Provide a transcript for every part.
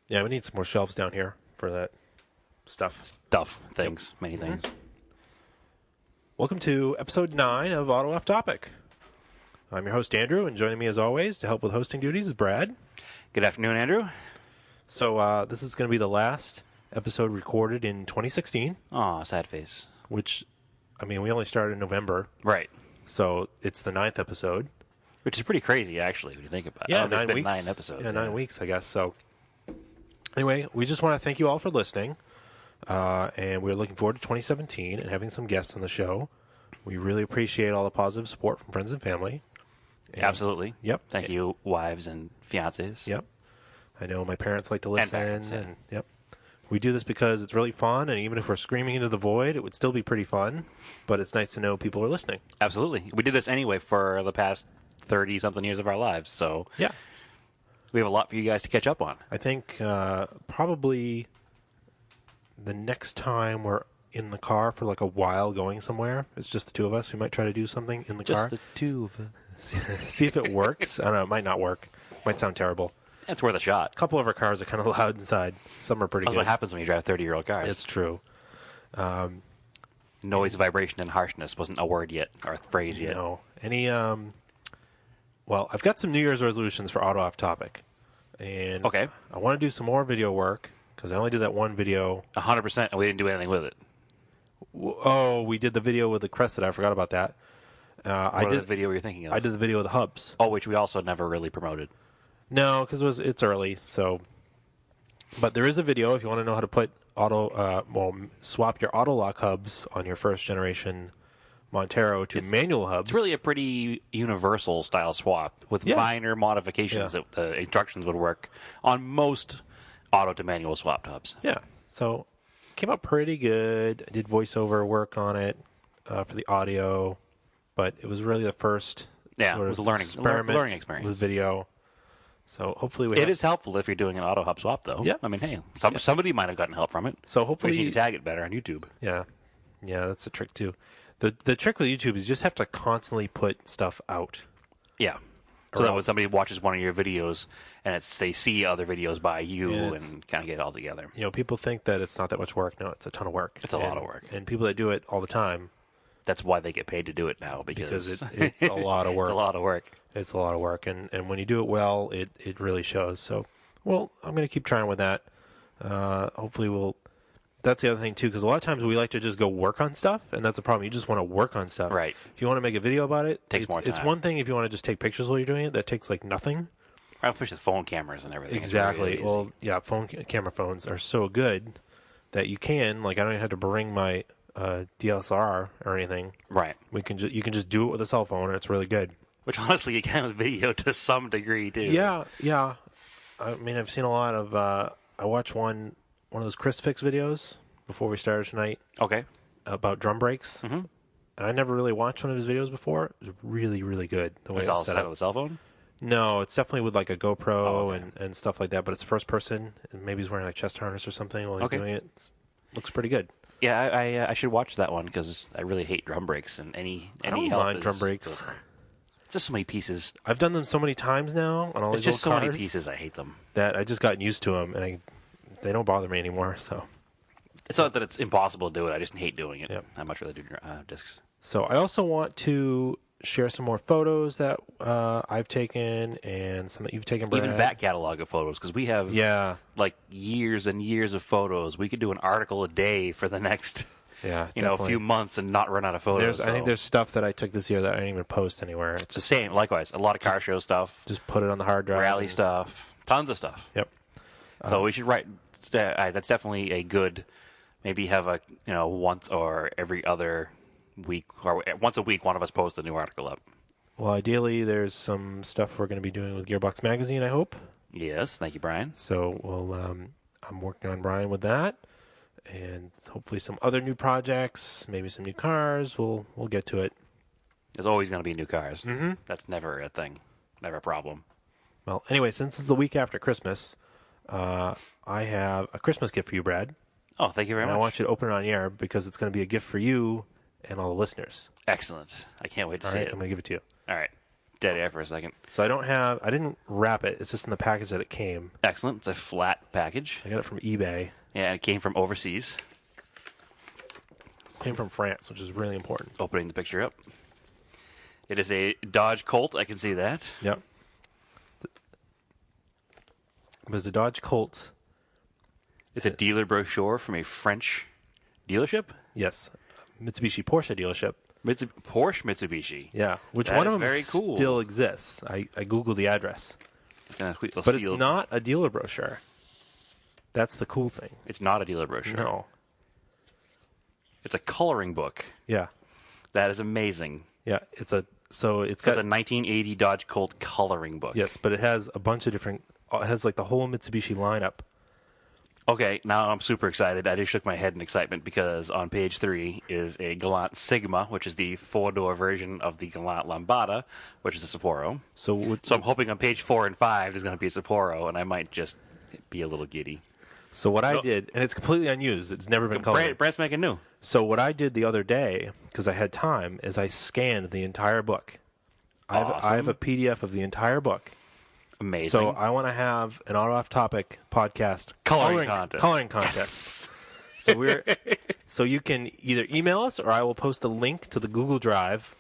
Yeah, we need some more shelves down here for that stuff. Things, many things. Welcome to episode 9 of Auto Off Topic. I'm your host, Andrew, and joining me as always to help with hosting duties is Brad. Good afternoon, Andrew. So this is going to be the last episode recorded in 2016. Aw, sad face. Which, I mean, we only started in November. Right. So it's the 9th episode. Which is pretty crazy, actually, when you think about it. Yeah, There's 9 been weeks. 9 episodes. Yeah, 9 weeks, I guess. So anyway, we just want to thank you all for listening. And we're looking forward to 2017 and having some guests on the show. We really appreciate all the positive support from friends and family. And, Absolutely. Yep. Thank you, wives and fiancés. Yep. I know my parents like to listen. parents, yeah. And yep. We do this because it's really fun, and even if we're screaming into the void, it would still be pretty fun. But it's nice to know people are listening. Absolutely. We did this anyway for the past 30-something years of our lives, so yeah, we have a lot for you guys to catch up on. I think probably the next time we're in the car for like a while going somewhere, it's just the two of us. We might try to do something in the car. Just the two of us. See if it works. I don't know. It might not work. Might sound terrible. It's worth a shot. A couple of our cars are kind of loud inside. Some are pretty That's good. what happens when you drive 30-year-old cars. It's true. Noise, vibration, and harshness wasn't a word yet, or a phrase yet. No. Any, well, I've got some New Year's resolutions for Auto Off Topic. And Okay. I want to do some more video work, because I only did that one video. 100%, and we didn't do anything with it. Oh, we did the video with the Crescent. I forgot about that. I What did the video you're thinking of? I did the video with the hubs. Oh, which we also never really promoted. No, because it's early, so. But there is a video if you want to know how to put swap your auto lock hubs on your first generation Montero to manual hubs. It's really a pretty universal style swap with minor modifications that the instructions would work on most auto to manual swap hubs. Yeah, so came out pretty good. I did voiceover work on it for the audio, but it was really the first it was a learning experience with video. So hopefully it is helpful if you're doing an auto hub swap, though. Yeah. I mean, hey, somebody might have gotten help from it. So hopefully you need to tag it better on YouTube. Yeah, that's a trick too. The trick with YouTube is you just have to constantly put stuff out. Yeah. So that when somebody watches one of your videos and they see other videos by you and kind of get it all together. You know, people think that it's not that much work. No, it's a ton of work. It's a lot of work. And people that do it all the time. That's why they get paid to do it now, because it's a lot of work. It's a lot of work. It's a lot of work. And when you do it well, it really shows. So, well, I'm going to keep trying with that. Hopefully that's the other thing, too, because a lot of times we like to just go work on stuff, and that's the problem. You just want to work on stuff. Right. If you want to make a video about it, takes more time. It's one thing if you want to just take pictures while you're doing it. That takes, like, nothing. Especially with phone cameras and everything. Exactly. Really well, yeah, camera phones are so good that you can, like, I don't even have to bring my DSLR or anything. Right. You can just do it with a cell phone, and it's really good. Which, honestly, you can with video to some degree, too. Yeah. I mean, I've seen a lot of... I watched one of those Chris Fix videos before we started tonight. Okay. About drum brakes. Mm-hmm. And I never really watched one of his videos before. It was really, really good. The way it's all set up with a cell phone? No, it's definitely with like a GoPro and stuff like that, but it's first person, and maybe he's wearing like chest harness or something while he's doing it. Looks pretty good. Yeah, I should watch that one because I really hate drum brakes, and any I don't help mind drum brakes. Just so many pieces. I've done them so many times now on all these just old so cars many pieces. I hate them. That I just gotten used to them, and they don't bother me anymore. So it's not that it's impossible to do it. I just hate doing it. Yep. I much rather do discs. So I also want to share some more photos that I've taken and some that you've taken, Brad. Even back catalog of photos, because we have like years and years of photos. We could do an article a day for the next a few months and not run out of photos. I think there's stuff that I took this year that I didn't even post anywhere. It's the same. Likewise, a lot of car show stuff. Just put it on the hard drive. Rally stuff. Tons of stuff. Yep. So we should write. That's definitely a good. Maybe have a once or every other week, or once a week, one of us posts a new article up. Well, ideally, there's some stuff we're going to be doing with Gearbox Magazine, I hope. Yes, thank you, Brian. So I'm working on Brian with that, and hopefully some other new projects, maybe some new cars. We'll get to it. There's always going to be new cars. Mm-hmm. That's never a thing, never a problem. Well, anyway, since it's the week after Christmas, I have a Christmas gift for you, Brad. Oh, thank you very much. I want you to open it on air because it's going to be a gift for you and all the listeners. Excellent. I can't wait to see it. I'm going to give it to you. All right. dead air for a second. So I didn't wrap it. It's just in the package that it came. Excellent. It's a flat package. I got it from eBay. Yeah, it came from overseas. Came from France, which is really important. Opening the picture up. It is a Dodge Colt. I can see that. Yep. But it's a Dodge Colt. It's a dealer brochure from a French dealership. Yes. Mitsubishi Porsche dealership. Porsche Mitsubishi. Yeah. Which That one is of them very cool. still exists. I Googled the address. But Sealed. it's not a dealer brochure. That's the cool thing. It's not a dealer brochure. No. It's a coloring book. Yeah. That is amazing. Yeah. It's got It's a 1980 Dodge Colt coloring book. yes, but it has a bunch of different. It has like the whole Mitsubishi lineup. Okay, now I'm super excited. I just shook my head in excitement because on page 3 is a Galant Sigma, which is the 4-door version of the Galant Lambada, which is a Sapporo. So So I'm hoping on page 4 and 5 there's going to be a Sapporo, and I might just be a little giddy. So what I did, and it's completely unused. It's never been colored. Brand spanking new. So what I did the other day, because I had time, is I scanned the entire book. I have a PDF of the entire book. Amazing. So I want to have an off-topic podcast Coloring contest. So you can either email us or I will post a link to the Google Drive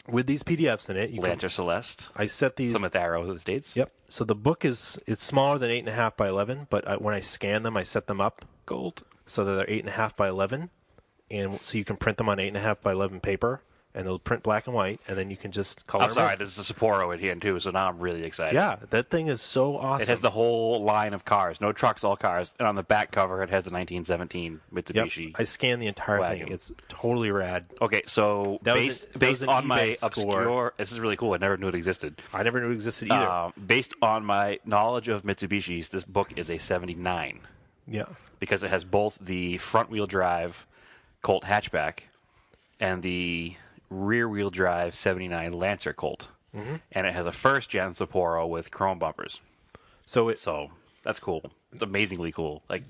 with these PDFs in it. Lancer Celeste. I set these. Plymouth Arrow of the States. Yep. So the book it's smaller than 8.5 by 11, but when I scan them, I set them up Gold. so that they're 8.5 by 11, and so you can print them on 8.5 by 11 paper, and they'll print black and white, and then you can just color I'm them sorry, in. this is a Sapporo in here too, so now I'm really excited. Yeah, that thing is so awesome. It has the whole line of cars, no trucks, all cars, and on the back cover it has the 1917 Yep. Mitsubishi. I scanned the entire wagon. thing. It's totally rad. Okay, so That was based an on eBay my score. obscure, this is really cool. I never knew it existed. I never knew it existed either. Based on my knowledge of Mitsubishis, this book is a 79 Yeah. because it has both the front-wheel drive Colt hatchback and the rear-wheel drive 79 Lancer Colt, and it has a first-gen Sapporo with chrome bumpers. So So that's cool. It's amazingly cool. Like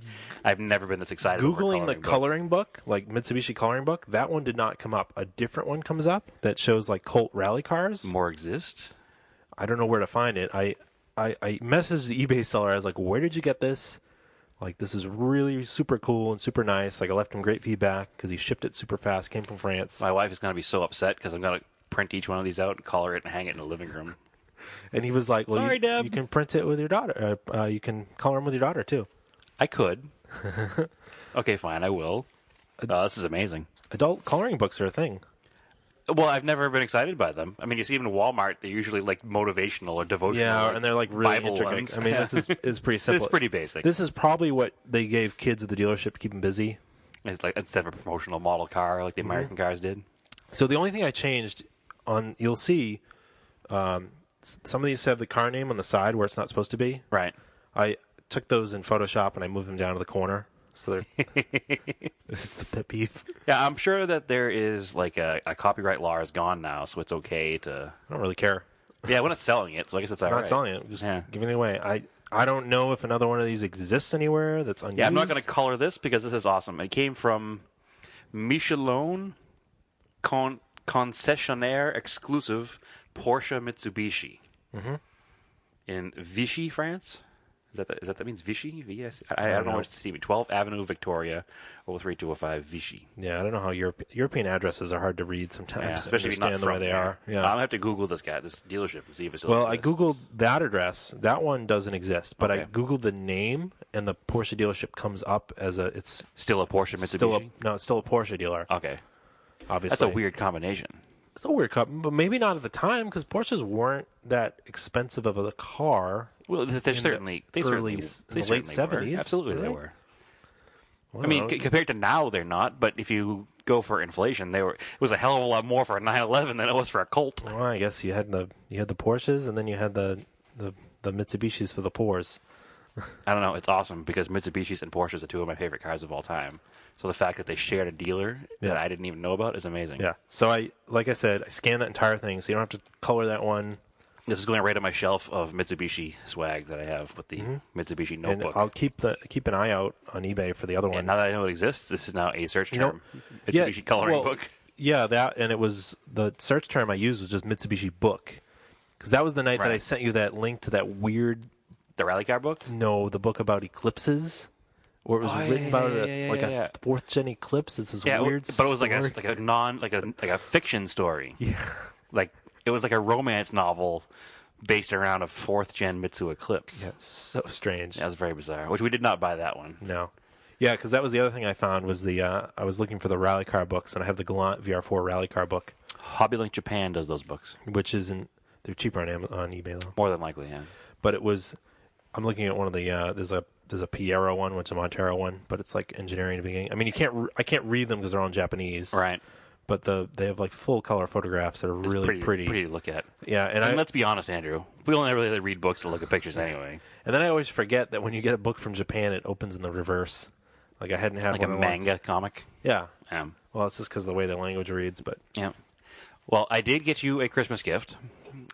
I've never been this excited. over a Googling the book. coloring book, like Mitsubishi coloring book, that one did not come up. A different one comes up that shows like Colt rally cars. More exist. I don't know where to find it. I messaged the eBay seller. I was like, "Where did you get this? Like, this is really super cool and super nice." Like, I left him great feedback because he shipped it super fast. Came from France, My wife is going to be so upset because I'm going to print each one of these out and color it and hang it in the living room. and he was like, "Well, Sorry, Deb. you can print it with your daughter. You can color them with your daughter too." I could. Okay, fine. I will. This is amazing. Adult coloring books are a thing. Well, I've never been excited by them. I mean, you see them in Walmart. They're usually like motivational or devotional. Yeah, and they're like really Bible intricate. ones. I mean, this is pretty simple. It's pretty basic. This is probably what they gave kids at the dealership to keep them busy. It's like instead of a promotional model car like the American cars did. So the only thing I changed you'll see, some of these have the car name on the side where it's not supposed to be. Right. I took those in Photoshop and I moved them down to the corner. So they're it's the pet peeve. Yeah, I'm sure that there is like a copyright law is gone now, so it's okay to. I don't really care. Yeah, we're not selling it, so I guess it's all I'm right. not selling it. I'm just Yeah. giving it away. I don't know if another one of these exists anywhere that's unused. Yeah, I'm not going to color this because this is awesome. It came from Michelin Concessionaire Exclusive Porsche Mitsubishi in Vichy, France. Is that means Vichy? VS? I don't know what it's Stevie. 12th Avenue, Victoria, 03205 Vichy. Yeah, I don't know how European addresses are hard to read sometimes. Yeah, especially if you're not understand the way from they there. are. Yeah. I'm gonna have to Google this dealership, and see if it's still Well, I exists. googled that address. That one doesn't exist, but I Okay. googled the name, and the Porsche dealership comes up as it's Still a Porsche Mitsubishi. it's still a Porsche dealer. Okay, Obviously, that's a weird combination. It's a weird cup, but maybe not at the time because Porsches weren't that expensive of a car. Well, they certainly late were. 70s, Absolutely, they right? were. Well, I mean, compared to now, they're not. But if you go for inflation, they were. It was a hell of a lot more for a 911 than it was for a Colt. well, I guess you had the Porsches, and then you had the Mitsubishis for the poors. I don't know. It's awesome because Mitsubishis and Porsches are two of my favorite cars of all time. So the fact that they shared a dealer that Yeah. I didn't even know about is amazing. Yeah. So like I said, I scanned that entire thing, so you don't have to color that one. This is going right on my shelf of Mitsubishi swag that I have with the Mitsubishi And notebook. I'll keep an eye out on eBay for the other one. And now that I know it exists, this is now a search You know, term. Mitsubishi coloring book. Yeah, that, and it was the search term I used was just Mitsubishi book. Because that was the night that I Right. sent you that link to that weird, The rally car book? the book about eclipses, or it was written about a fourth gen eclipse. It's this weird, but it was story. like a fiction story. Yeah. Like it was like a romance novel based around a fourth gen Mitsu Eclipse. Yeah, so strange. That was very bizarre. Which we did not buy that one. No. Yeah, because that was the other thing I found was I was looking for the rally car books, and I have the Gallant VR4 rally car book, HobbyLink Japan does those books. which isn't. They're cheaper on on eBay though. More than likely, yeah. But it was. I'm looking at one of the. There's a Piero one, which is a Montero one, but it's like engineering to beginning. I mean, I can't read them because they're all in Japanese. Right. But they have like full color photographs that are It's really pretty to look at. Yeah, And let's be honest, Andrew. We only really read books to look at pictures anyway. and then I always forget that when you get a book from Japan, it opens in the reverse. Like I hadn't had Like one a in a long manga comic. Yeah. Yeah. Well, it's just because of the way the language reads, but Yeah. Well, I did get you a Christmas gift.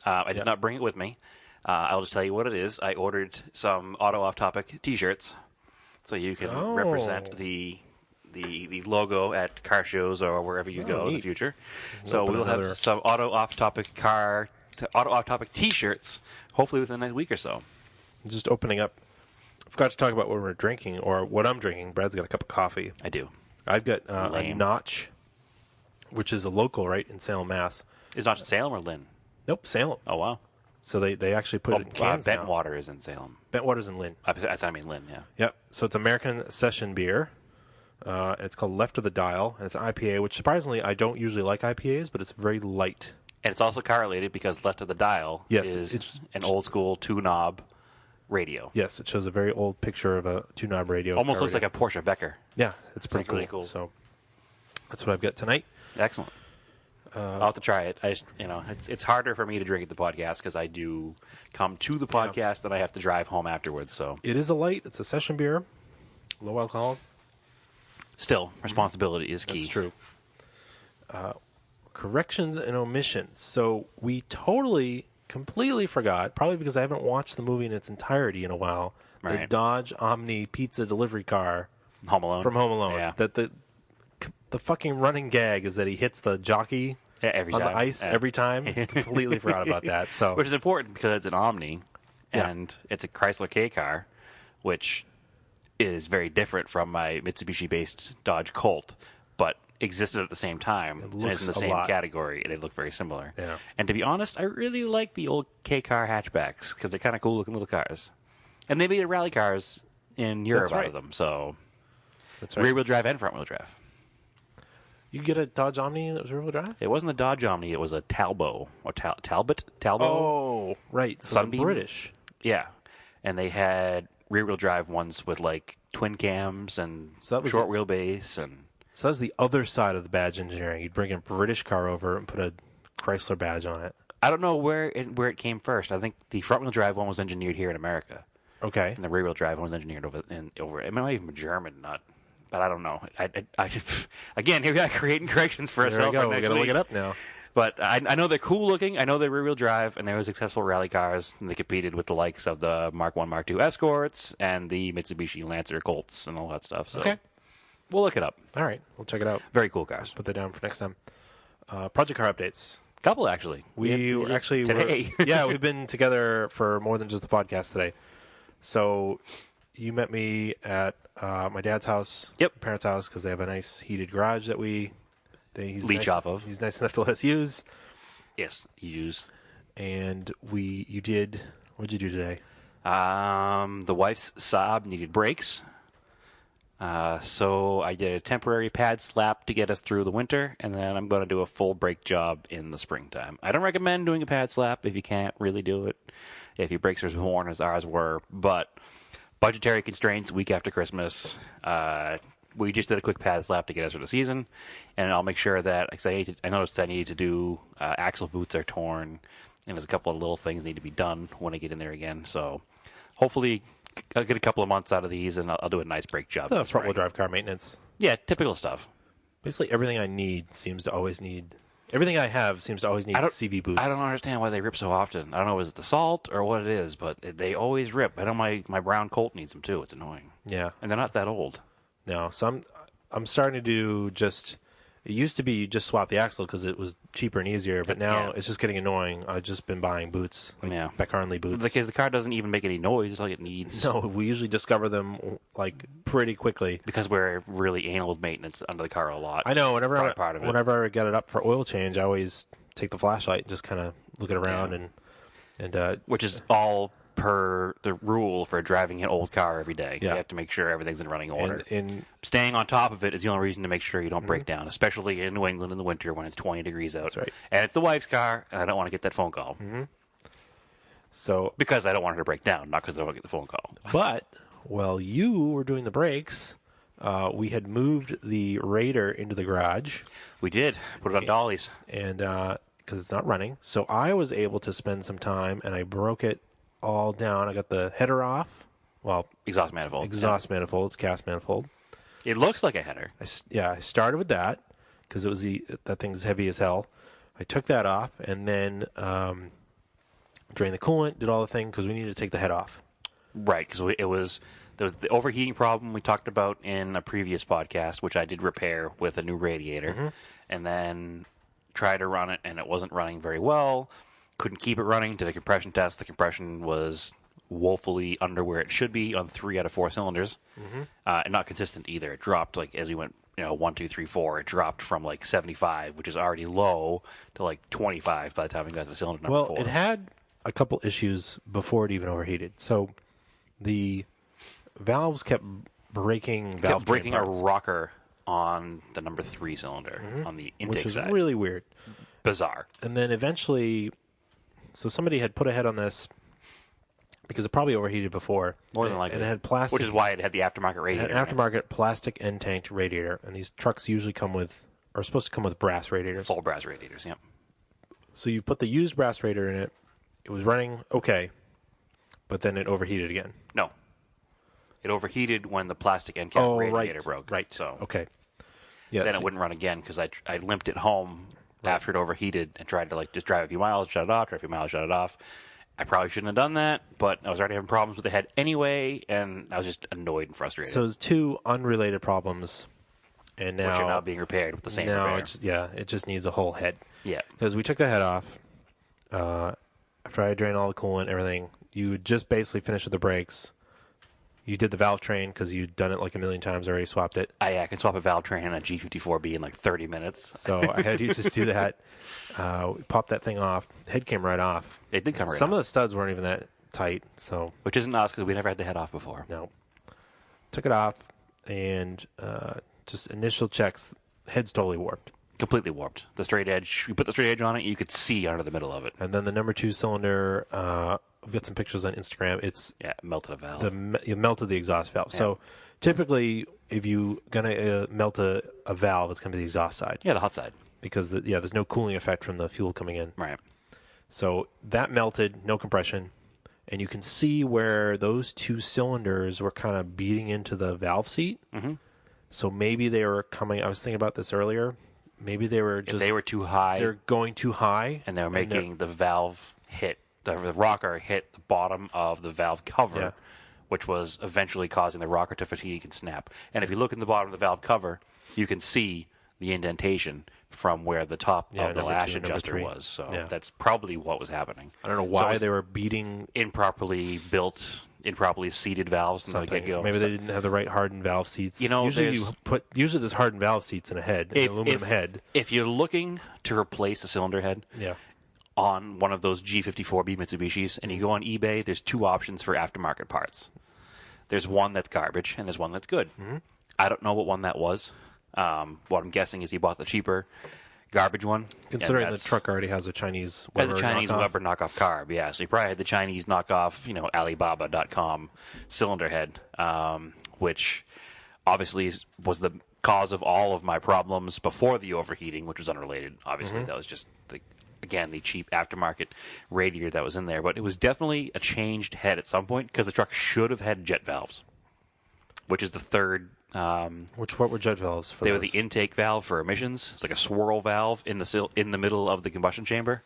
I did not bring it with me. I'll just tell you what it is. I ordered some Auto Off Topic T-shirts, so you can represent the logo at car shows or wherever you go in the future. So we'll have some Auto Off Topic T-shirts, hopefully within the next week or so. just opening up. I forgot to talk about what we're drinking or what I'm drinking. Brad's got a cup of coffee. I do. I've got a Lame. Notch, which is a local, right, in Salem, Mass. Is not Salem or Lynn? Nope, Salem. Oh, wow. So they actually put it in cans now. Bentwater is in Salem. Bentwater's in Lynn. I mean Lynn, yeah. Yep. So it's American Session beer. It's called Left of the Dial, and it's an IPA, which surprisingly I don't usually like IPAs, but it's very light. And it's also correlated because Left of the Dial is an old school two-knob radio. Yes, it shows a very old picture of a two-knob radio. Almost looks like a Porsche Becker. Yeah, it's pretty Sounds really cool. So that's what I've got tonight. Excellent. I'll have to try it. It's harder for me to drink at the podcast because I do come to the podcast and I have to drive home afterwards. So It is a light. It's a session beer, low alcohol. still, responsibility is key. That's true. Corrections and omissions. So we completely forgot, probably because I haven't watched the movie in its entirety in a while, the Right. Dodge Omni pizza delivery car Home Alone. from Home Alone. Yeah. That the fucking running gag is that he hits the jockey Every on time. the ice Yeah. every time. Completely forgot about that. So Which is important because it's an Omni Yeah. and it's a Chrysler K car, which is very different from my Mitsubishi-based Dodge Colt, but existed at the same time and looks is in the a same lot. category, and they look very similar. Yeah. And to be honest, I really like the old K car hatchbacks because they're kind of cool-looking little cars. And they made rally cars in Europe That's out right. of them, so that's right. rear-wheel drive and front-wheel drive. You get a Dodge Omni that was rear-wheel drive? It wasn't a Dodge Omni; it was a Talbot or Talbot. Oh, right. So they're Sunbeam? British. Yeah, and they had rear-wheel drive ones with like twin cams and So that was short wheelbase and. So that's the other side of the badge engineering. You'd bring a British car over and put a Chrysler badge on it. I don't know where it came first. I think the front wheel drive one was engineered here in America, Okay. and the rear wheel drive one was engineered over. It might even be German, but I don't know. I again, here we are creating corrections for There we ourselves. go. for We next got to look week. it up now. But I know they're cool looking. I know they're rear wheel drive, and they were successful rally cars. And they competed with the likes of the Mark I, Mark II Escorts, and the Mitsubishi Lancer Colts, and all that stuff. So Okay. we'll look it up. All right. We'll check it out. Very cool cars. Put that down for next time. Project car updates. Couple actually. We were actually today. yeah, we've been together for more than just the podcast today. So you met me at my dad's house, Yep. parents' house, because they have a nice heated garage that he's Leech nice, off of. He's nice enough to let us use. Yes, you use. And you did. What'd you do today? The wife's Saab needed brakes. So I did a temporary pad slap to get us through the winter, and then I'm going to do a full brake job in the springtime. I don't recommend doing a pad slap if you can't really do it, if your brakes are as worn as ours were, but budgetary constraints week after Christmas, we just did a quick pad slap to get us through the season, and I'll make sure that, because I noticed I needed to do, axle boots are torn, and there's a couple of little things need to be done when I get in there again, so hopefully I'll get a couple of months out of these, and I'll do a nice brake job. It's a front-wheel drive car maintenance. Yeah, typical stuff. Basically, everything I need seems to always need. Everything I have seems to always need CV boots. I don't understand why they rip so often. I don't know if it's the salt or what it is, but they always rip. I know my brown Colt needs them too. It's annoying. Yeah. And they're not that old. No. So I'm starting to do just It used to be you just swap the axle because it was cheaper and easier, but now Yeah. it's just getting annoying. I've just been buying boots, like Beck-Harnley boots. Because the car doesn't even make any noise like it needs. No, we usually discover them like pretty quickly. Because we're really anal with maintenance under the car a lot. I know. Whenever Part I get it up for oil change, I always take the flashlight and just kind of look it around and which is all per the rule for driving an old car every day. Yeah. You have to make sure everything's in running order. and Staying on top of it is the only reason to make sure you don't break down, especially in New England in the winter when it's 20 degrees out. That's right. And it's the wife's car, and I don't want to get that phone call. so, Because I don't want her to break down, not because I don't want to get the phone call. but while you were doing the brakes, we had moved the Raider into the garage. We did. Put it on dollies. And because it's not running, so I was able to spend some time, and I broke it all down. I got the header off. Well, Exhaust manifold. manifold. It's cast manifold. It looks like a header. I started with that because that thing's heavy as hell. I took that off and then drained the coolant, did all the thing because we needed to take the head off. Right, because there was the overheating problem we talked about in a previous podcast, which I did repair with a new radiator, and then tried to run it, and it wasn't running very well. Couldn't keep it running. Did a compression test. The compression was woefully under where it should be on 3 out of 4 cylinders, and not consistent either. It dropped like as we went, 1, 2, 3, 4. It dropped from like 75, which is already low, to like 25 by the time we got to cylinder number 4. Well, it had a couple issues before it even overheated. So the valves kept breaking. Kept breaking a rocker on the number 3 cylinder on the intake which was side. really weird. Bizarre. And then eventually, so somebody had put a head on this because it probably overheated before. More than likely. And it had plastic. Which is why it had the aftermarket It radiator. had an aftermarket plastic end tanked radiator, and these trucks usually are supposed to come with brass radiators. Full brass radiators, yep. So you put the used brass radiator in it. It was running okay, but then it overheated again. No. It overheated when the plastic end cap radiator broke. Right. So Okay. Yeah. then it wouldn't run again because I limped it home after it overheated and tried to just drive a few miles, shut it off, drive a few miles, shut it off. I probably shouldn't have done that, but I was already having problems with the head anyway, and I was just annoyed and frustrated. So it was 2 unrelated problems, and now which are now being repaired with the same repair. It just needs a whole head. Yeah. Because we took the head off. After I drained all the coolant, everything, you just basically finished with the brakes. You did the valve train because you'd done it like a million times already, swapped it. I can swap a valve train on a G54B in like 30 minutes. So I had you just do that. Pop that thing off. Head came right off. It did come right off. Some of the studs weren't even that tight, so Which isn't us because we never had the head off before. no. Took it off, and just initial checks, head's totally warped. Completely warped. The straight edge, you put the straight edge on it, you could see under the middle of it. And then the number 2 cylinder, I've got some pictures on Instagram. It's Yeah, it melted a valve. you melted the exhaust valve. Yeah. So typically, if you're gonna melt a valve, it's gonna be the exhaust side Yeah, the hot side. because there's no cooling effect from the fuel coming in. Right. So that melted, no compression, and you can see where those 2 cylinders were kind of beating into the valve seat. Mm-hmm. So maybe they were coming. I was thinking about this earlier. Maybe they were just If they were too high, they're going too high, and they were making the valve hit, the rocker hit the bottom of the valve cover, Yeah. which was eventually causing the rocker to fatigue and snap. And if you look in the bottom of the valve cover, you can see the indentation from where the top of the number lash 2 and number adjuster 3. was. So Yeah. that's probably what was happening. I don't know So it why was they were beating improperly built, improperly seated valves from the something. get-go. Maybe they didn't have the right hardened valve seats. You usually there's- usually there's hardened valve seats in a head, an aluminum head. If you're looking to replace a cylinder head, Yeah. on one of those G54B Mitsubishis, and you go on eBay, there's 2 options for aftermarket parts. There's one that's garbage, and there's one that's good. Mm-hmm. I don't know what one that was. What I'm guessing is he bought the cheaper garbage one. Considering the truck already has a Chinese has Weber a Chinese knockoff. Weber knockoff carb, yeah. So he probably had the Chinese knockoff, Alibaba.com cylinder head, which obviously was the cause of all of my problems before the overheating, which was unrelated. Obviously, that was just the cheap aftermarket radiator that was in there. But it was definitely a changed head at some point because the truck should have had jet valves, which is the third. What were jet valves for? They those? were the intake valve for emissions. It's like a swirl valve in the middle of the combustion chamber,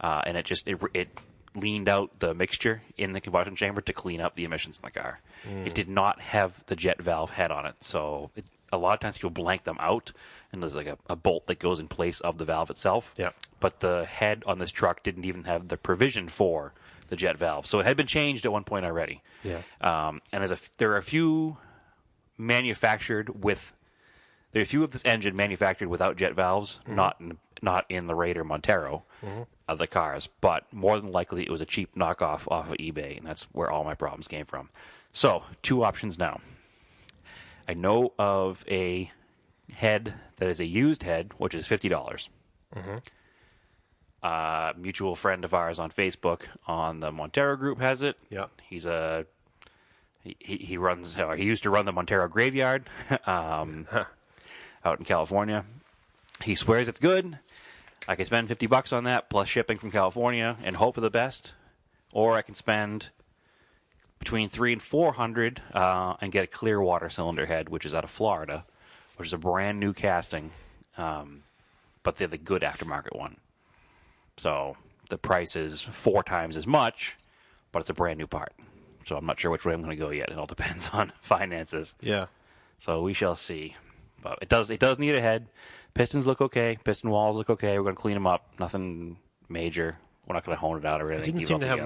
and it leaned out the mixture in the combustion chamber to clean up the emissions in the car. It did not have the jet valve head on it, so a lot of times people blank them out and there's like a bolt that goes in place of the valve itself. Yeah. But the head on this truck didn't even have the provision for the jet valve, so it had been changed at one point already. Yeah. And there are a few manufactured with. There are a few of this engine manufactured without jet valves, not in the Raider Montero of the cars, but more than likely it was a cheap knockoff off of eBay, and that's where all my problems came from. So, two options now. I know of a head that is a used head, which is $50. Mutual friend of ours on Facebook on the Montero group has it. Yeah. He's he runs. He used to run the Montero graveyard. Out in California. He swears it's good. I can spend $50 on that plus shipping from California and hope for the best, or I can spend between $300 and $400 and get a clear water cylinder head, which is out of Florida, which is a brand new casting, but they're the good aftermarket one. So the price is 4 times as much, but it's a brand new part. So I'm not sure which way I'm going to go yet. It all depends on finances. Yeah. So we shall see. But it does need a head. Pistons look okay. Piston walls look okay. We're going to clean them up. Nothing major. We're not going to hone it out or anything. It didn't seem to have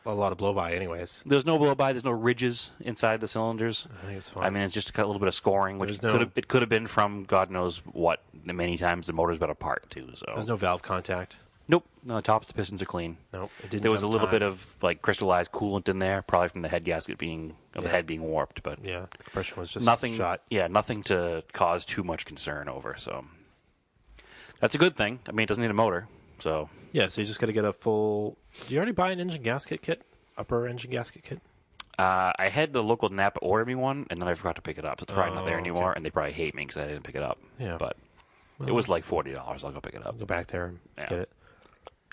a lot of blow-by anyways. There's no blow-by. There's no ridges inside the cylinders. I think it's fine. I mean, it's just a little bit of scoring, which it could have been from God knows what. Many times the motor's been apart, too. So there's no valve contact. Nope. No, the tops of the pistons are clean. Nope. It didn't. There was a little bit of like crystallized coolant in there, probably from the head gasket the head being warped, but yeah, the compression was just nothing. Shot. Yeah, nothing to cause too much concern over. So that's a good thing. I mean, it doesn't need a motor, so yeah. So you just got to get a full. Did you already buy an engine gasket kit? Upper engine gasket kit? I had the local Napa order me one, and then I forgot to pick it up. So it's probably not there anymore, and they probably hate me because I didn't pick it up. Yeah, but it was like $40. I'll go pick it up. Go back there and get it.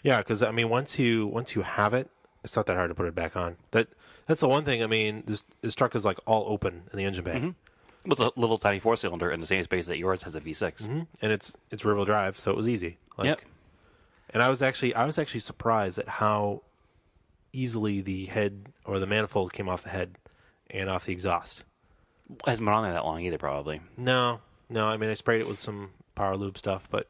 Yeah, because I mean, once you have it, it's not that hard to put it back on. That's the one thing. I mean, this truck is like all open in the engine bay. With a little tiny 4-cylinder in the same space that yours has a V6, and it's rear-wheel drive, so it was easy. Yep. And I was actually surprised at how easily the head or the manifold came off the head and off the exhaust. Hasn't been on there that long either, probably. No. I mean, I sprayed it with some power lube stuff, but.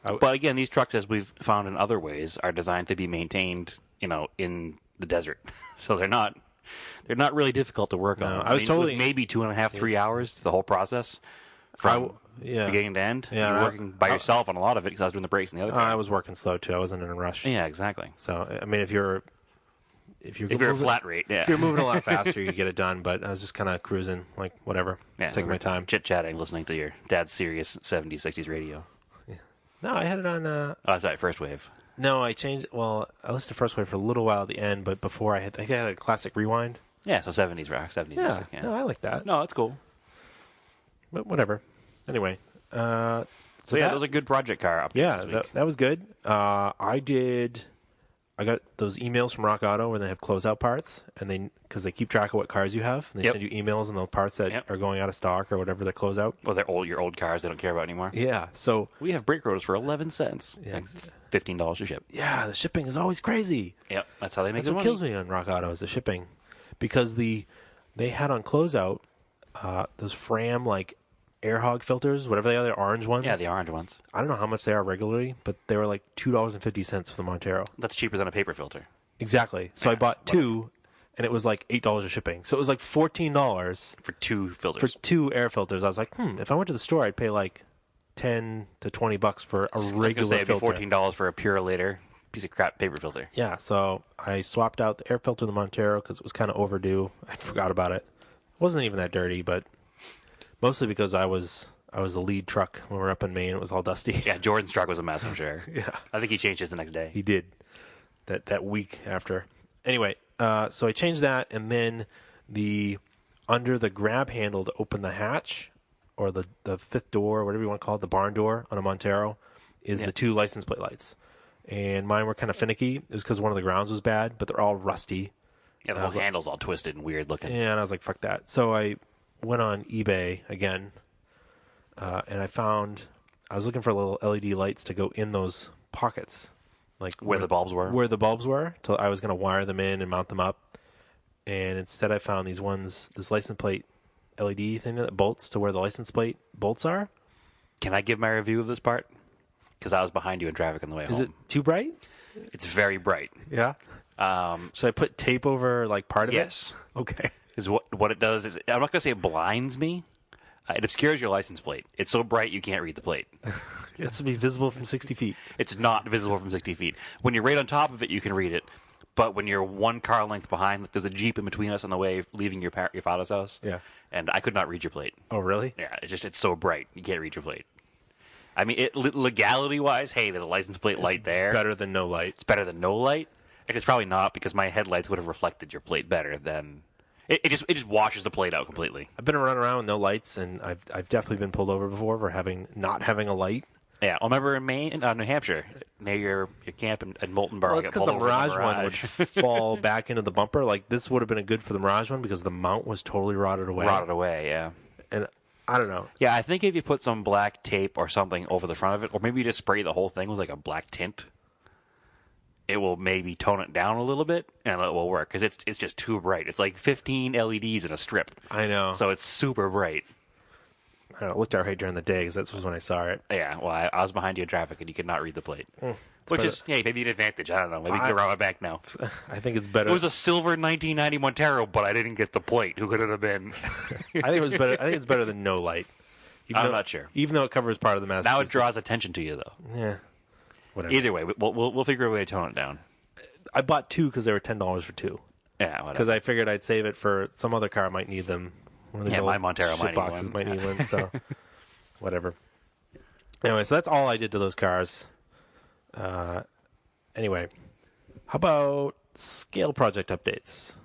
But again, these trucks, as we've found in other ways, are designed to be maintained, in the desert. So they're not really difficult to work on. I was totally it was maybe 2.5, 3 hours the whole process from beginning to end. Yeah, you're working by yourself on a lot of it because I was doing the brakes and the other car. I was working slow too. I wasn't in a rush. Yeah, exactly. So I mean, if you're a flat rate, if you're moving a lot faster, you get it done. But I was just kind of cruising, like whatever, taking my time, chit chatting, listening to your dad's Sirius 70s, 60s radio. No, I had it on. Oh, that's right, first wave. No, I changed. Well, I listened to first wave for a little while at the end, but before I think I had a classic rewind. Yeah, so 70s rock, 70s music. Yeah, no, I like that. No, that's cool. But whatever. Anyway, so that was a good project car update. Yeah, that was good. I got those emails from Rock Auto where they have closeout parts, and because they keep track of what cars you have, and they send you emails on the parts that are going out of stock or whatever they're closeout. Well, they're your old cars they don't care about anymore. Yeah, so we have brake rotors for 11 cents. Yeah, $15 to ship. Yeah, the shipping is always crazy. Yep, that's how they make their money. That's what kills me on Rock Auto is the shipping, because they had on closeout those Fram air hog filters, whatever they are, the orange ones. Yeah, the orange ones. I don't know how much they are regularly, but they were like $2.50 for the Montero. That's cheaper than a paper filter. Exactly. So I bought two, and it was like $8 of shipping. So it was like $14 for 2 filters. For 2 air filters. I was like, if I went to the store, I'd pay like $10 to $20 for a regular filter. It'd be $14 for a Purolator piece of crap paper filter. Yeah. So I swapped out the air filter of the Montero because it was kind of overdue. I forgot about it. It wasn't even that dirty, but. Mostly because I was the lead truck when we were up in Maine. It was all dusty. Yeah, Jordan's truck was a mess, I'm sure. Yeah. I think he changed his the next day. He did. That week after. Anyway, so I changed that, and then under the grab handle to open the hatch, or the fifth door, whatever you want to call it, the barn door on a Montero, is the 2 license plate lights. And mine were kind of finicky. It was because one of the grounds was bad, but they're all rusty. Yeah, the whole handle's all twisted and weird looking. Yeah, and I was like, fuck that. So I went on eBay again, and I was looking for little LED lights to go in those pockets, like where the bulbs were. Where the bulbs were, so I was going to wire them in and mount them up. And instead, I found this license plate LED thing that bolts to where the license plate bolts are. Can I give my review of this part? Because I was behind you in traffic on the way home. Is it too bright? It's very bright. Yeah. Should I put tape over like part of it? Yes. Okay. Because what it does is, I'm not going to say it blinds me. It obscures your license plate. It's so bright you can't read the plate. It has to be visible from 60 feet. It's not visible from 60 feet. When you're right on top of it, you can read it. But when you're one car length behind, like there's a Jeep in between us on the way leaving your father's house. Yeah. And I could not read your plate. Oh, really? Yeah, it's so bright you can't read your plate. I mean, legality-wise, hey, there's a license plate light there. Better than no light. It's better than no light. And it's probably not because my headlights would have reflected your plate better than... It just washes the plate out completely. I've been running around with no lights, and I've definitely been pulled over before for not having a light. Yeah, I remember in New Hampshire, near your camp in Moulton Borough. Well, it's because the Mirage one would fall back into the bumper. Like, this would have been a good for the Mirage one because the mount was totally rotted away. Rotted away, yeah. And I don't know. Yeah, I think if you put some black tape or something over the front of it, or maybe you just spray the whole thing with like a black tint, it will maybe tone it down a little bit, and it will work, because it's just too bright. It's like 15 LEDs in a strip. I know. So it's super bright. I don't know, it looked all right during the day, because that was when I saw it. Yeah, well, I was behind you in traffic, and you could not read the plate. Which is, hey, maybe an advantage. I don't know. Maybe you can rob it back now. I think it's better. It was a silver 1990 Montero, but I didn't get the plate. Who could it have been? I think it was better. I think it's better than no light. I'm not sure. Even though it covers part of the Massachusetts. Now it draws attention to you, though. Yeah. Whatever. Either way, we'll figure a way to tone it down. I bought two because they were $10 for two. Yeah, whatever. Because I figured I'd save it for some other car might need them. One of these Yeah, old my Montero shit might need boxes one. might need one. So whatever. Anyway, so that's all I did to those cars. Anyway, how about scale project updates?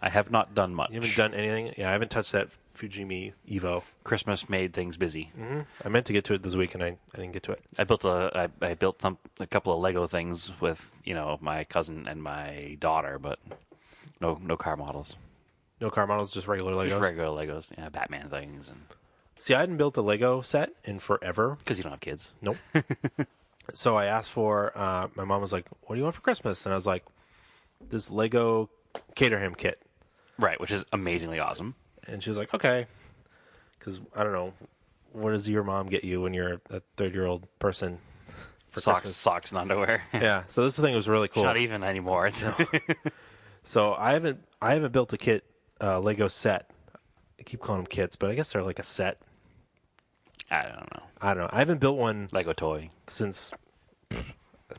I have not done much. You haven't done anything? Yeah, I haven't touched that Fujimi Evo. Christmas made things busy. Mm-hmm. I meant to get to it this week, and I didn't get to it. I built a couple of Lego things with my cousin and my daughter, but no car models. No car models, just regular Legos? Just regular Legos, yeah, Batman things. And See, I hadn't built a Lego set in forever. because you don't have kids. Nope. So I asked for, my mom was like, what do you want for Christmas? And I was like, this Lego Caterham kit. Right, which is amazingly awesome. And she was like, okay. Because, I don't know, what does your mom get you when you're a 30-year-old person for Christmas? Socks and underwear. Yeah, so this thing was really cool. Not even anymore. It's So I haven't built a kit, Lego set. I keep calling them kits, but I guess they're like a set. I don't know. I haven't built one Lego toy. since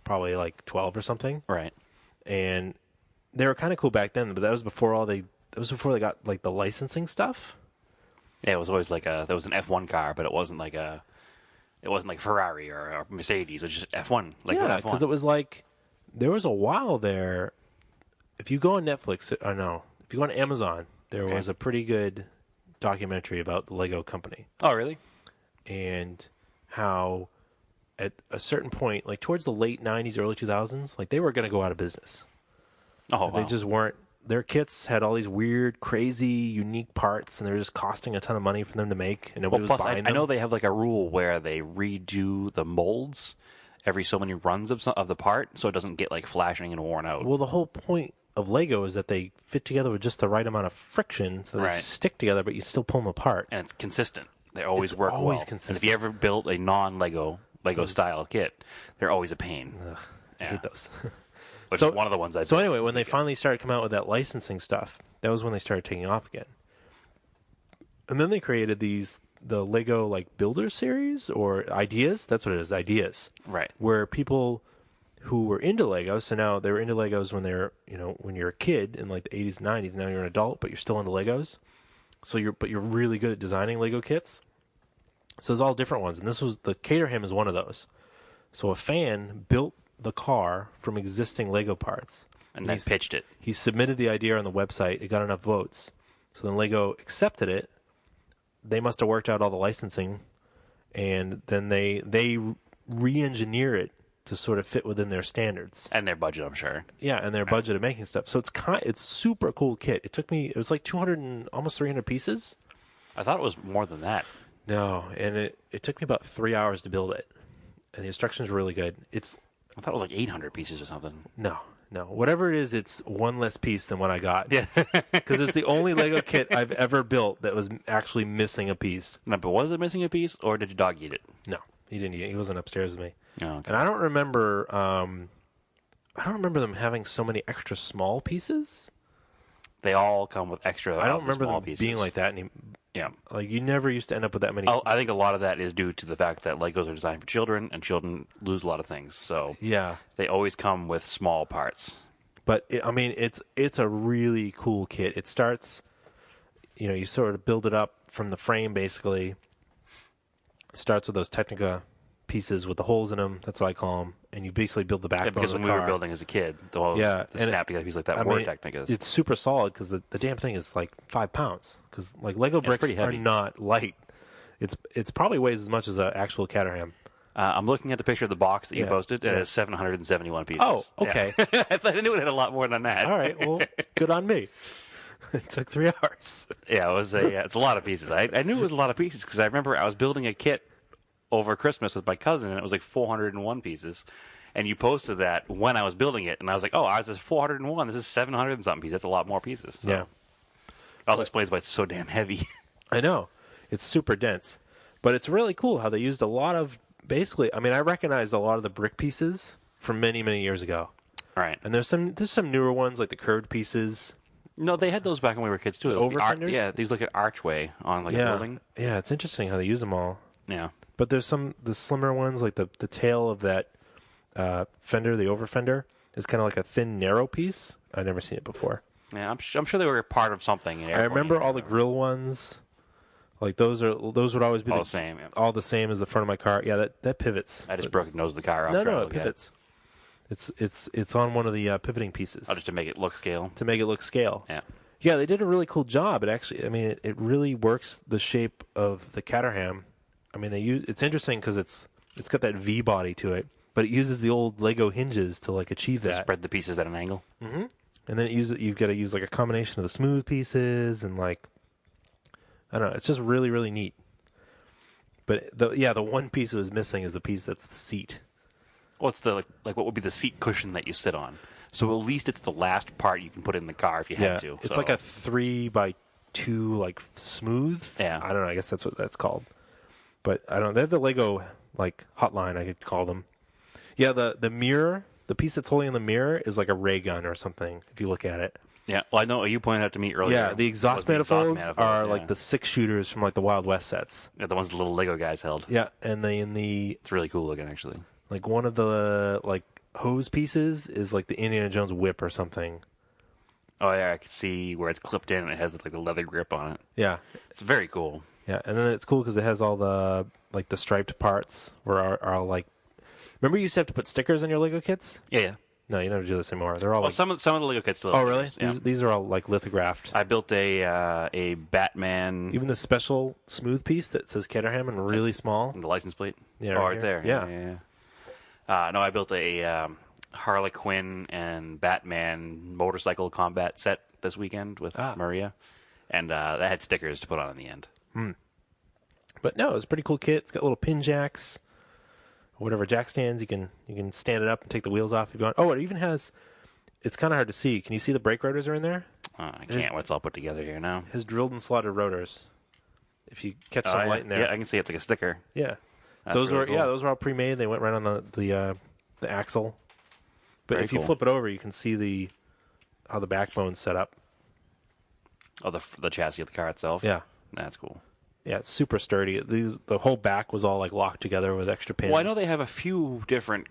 probably like 12 or something. Right. And they were kind of cool back then, but that was before they got like the licensing stuff. Yeah, it was always like there was an F1 car, but it wasn't like Ferrari or a Mercedes. It was just F1. Yeah, because it was like there was a while there. If you go on Netflix, if you go on Amazon, there was a pretty good documentary about the Lego company. Oh, really? And how at a certain point, like towards the late 90s, early 2000s, like they were going to go out of business. Oh, wow. They just weren't. Their kits had all these weird, crazy, unique parts, and they were just costing a ton of money for them to make, and nobody was buying them. I know they have like a rule where they redo the molds every so many runs of the part, so it doesn't get like flashing and worn out. Well, the whole point of Lego is that they fit together with just the right amount of friction, so they stick together, but you still pull them apart. And it's consistent. They always work well. Consistent. And if you ever built a non-Lego style kit, they're always a pain. Ugh, I hate those. Which is one of the ones I built. So anyway, when they finally started coming out with that licensing stuff, that was when they started taking off again. And then they created the Lego like Builder series or Ideas. That's what it is, Ideas. Right. Where people who were into Legos, so now they were into Legos when they're, when you're a kid in like the 80s and 90s, now you're an adult, but you're still into Legos. So you're really good at designing Lego kits. So there's all different ones, and the Caterham is one of those. So a fan built the car from existing Lego parts. And then pitched it. He submitted the idea on the website. It got enough votes. So then Lego accepted it. They must have worked out all the licensing, and then they re-engineer it to sort of fit within their standards. And their budget, I'm sure. Yeah, and their budget of making stuff. So it's super cool kit. It was like 200 and almost 300 pieces. I thought it was more than that. No, and it took me about 3 hours to build it. And the instructions were really good. I thought it was like 800 pieces or something. No, No. Whatever it is, it's one less piece than what I got. Yeah. Because it's the only Lego kit I've ever built that was actually missing a piece. No, but was it missing a piece, or did your dog eat it? No, he didn't eat it. He wasn't upstairs with me. Oh, okay. And I don't remember them having so many extra small pieces. They all come with extra. I don't remember small them pieces. being like that. Yeah. Like, you never used to end up with that many. I think a lot of that is due to the fact that Legos are designed for children, and children lose a lot of things. So Yeah. they always come with small parts. But, it's a really cool kit. It starts, you sort of build it up from the frame, basically. It starts with those Technica pieces with the holes in them. That's what I call them. And you basically build the backbone Because of the when we car. were building as a kid, the snap together pieces like that were Technicas. It's super solid because the damn thing is like 5 pounds. Because Lego bricks pretty heavy. are not light. It's probably weighs as much as an actual Caterham. I'm looking at the picture of the box that you Yeah, posted. It yeah. has 771 pieces. Oh, okay. Yeah. I knew it had a lot more than that. All right, well, good on me. It took 3 hours. Yeah, it's a lot of pieces. I knew it was a lot of pieces because I remember I was building a kit over Christmas with my cousin, and it was like 401 pieces. And you posted that when I was building it, and I was like, oh, ours is 401. This is 700 and something pieces. That's a lot more pieces. So Yeah. It also explains why it's so damn heavy. I know. It's super dense. But it's really cool how they used a lot of, basically, I recognized a lot of the brick pieces from many, many years ago. Right. And there's some newer ones, like the curved pieces. No, they had those back when we were kids, too. Over fenders? Yeah, these look at archway on a building. Yeah, it's interesting how they use them all. Yeah. But there's the slimmer ones, like the tail of that fender, the over fender, is kind of like a thin, narrow piece. I've never seen it before. Yeah, I'm sure they were part of something. I remember all the grill ones. Like those would always be all the same. Yeah. all the same as the front of my car. Yeah, that pivots. I just broke the nose of the car. No, it pivots. It's on one of the pivoting pieces. Oh, just to make it look scale. To make it look scale. Yeah. Yeah, they did a really cool job. It actually, it really works the shape of the Caterham. It's interesting because it's got that V body to it, but it uses the old Lego hinges to achieve that. Spread the pieces at an angle. Mm-hmm. And then you've got to use a combination of the smooth pieces and I don't know. It's just really, really neat. But the one piece that was missing is the piece that's the seat. Well, it's the what would be the seat cushion that you sit on. So at least it's the last part you can put in the car if you had to. It's like a 3x2 smooth. Yeah. I don't know. I guess that's what that's called. But I don't know. They have the Lego hotline, I could call them. Yeah, the mirror, the piece that's holding the mirror is like a ray gun or something. If you look at it. Yeah. Well, I know you pointed out to me earlier. Yeah, the exhaust manifolds are like the 6 shooters from the Wild West sets. Yeah, the ones the little Lego guys held. Yeah, and it's really cool looking actually. One of the hose pieces is the Indiana Jones whip or something. Oh yeah, I can see where it's clipped in and it has the leather grip on it. Yeah, it's very cool. Yeah, and then it's cool because it has all the the striped parts where are Remember you used to have to put stickers on your Lego kits? Yeah. No, you never do this anymore. They're all some of the Lego kits still. Oh really? Yeah. These are all lithographed. I built a Batman. Even the special smooth piece that says Caterham and really small. And the license plate. Yeah, right there. Yeah. No, I built a Harley Quinn and Batman motorcycle combat set this weekend with Maria, and that had stickers to put on in the end. But no, it's a pretty cool kit. It's got little pin jacks, whatever jack stands. You can stand it up and take the wheels off if you want. Oh, it even has. It's kind of hard to see. Can you see the brake rotors are in there? I can't. What's all put together here now? It has drilled and slotted rotors. If you catch some light in there, yeah, I can see it's like a sticker. Yeah. That's those really were cool. those were all pre-made. They went right on the axle. But Very if you cool. flip it over, you can see how the backbone's set up. Oh, the chassis of the car itself. Yeah, that's cool. Yeah, it's super sturdy. The whole back was all locked together with extra pins. Well, I know they have a few different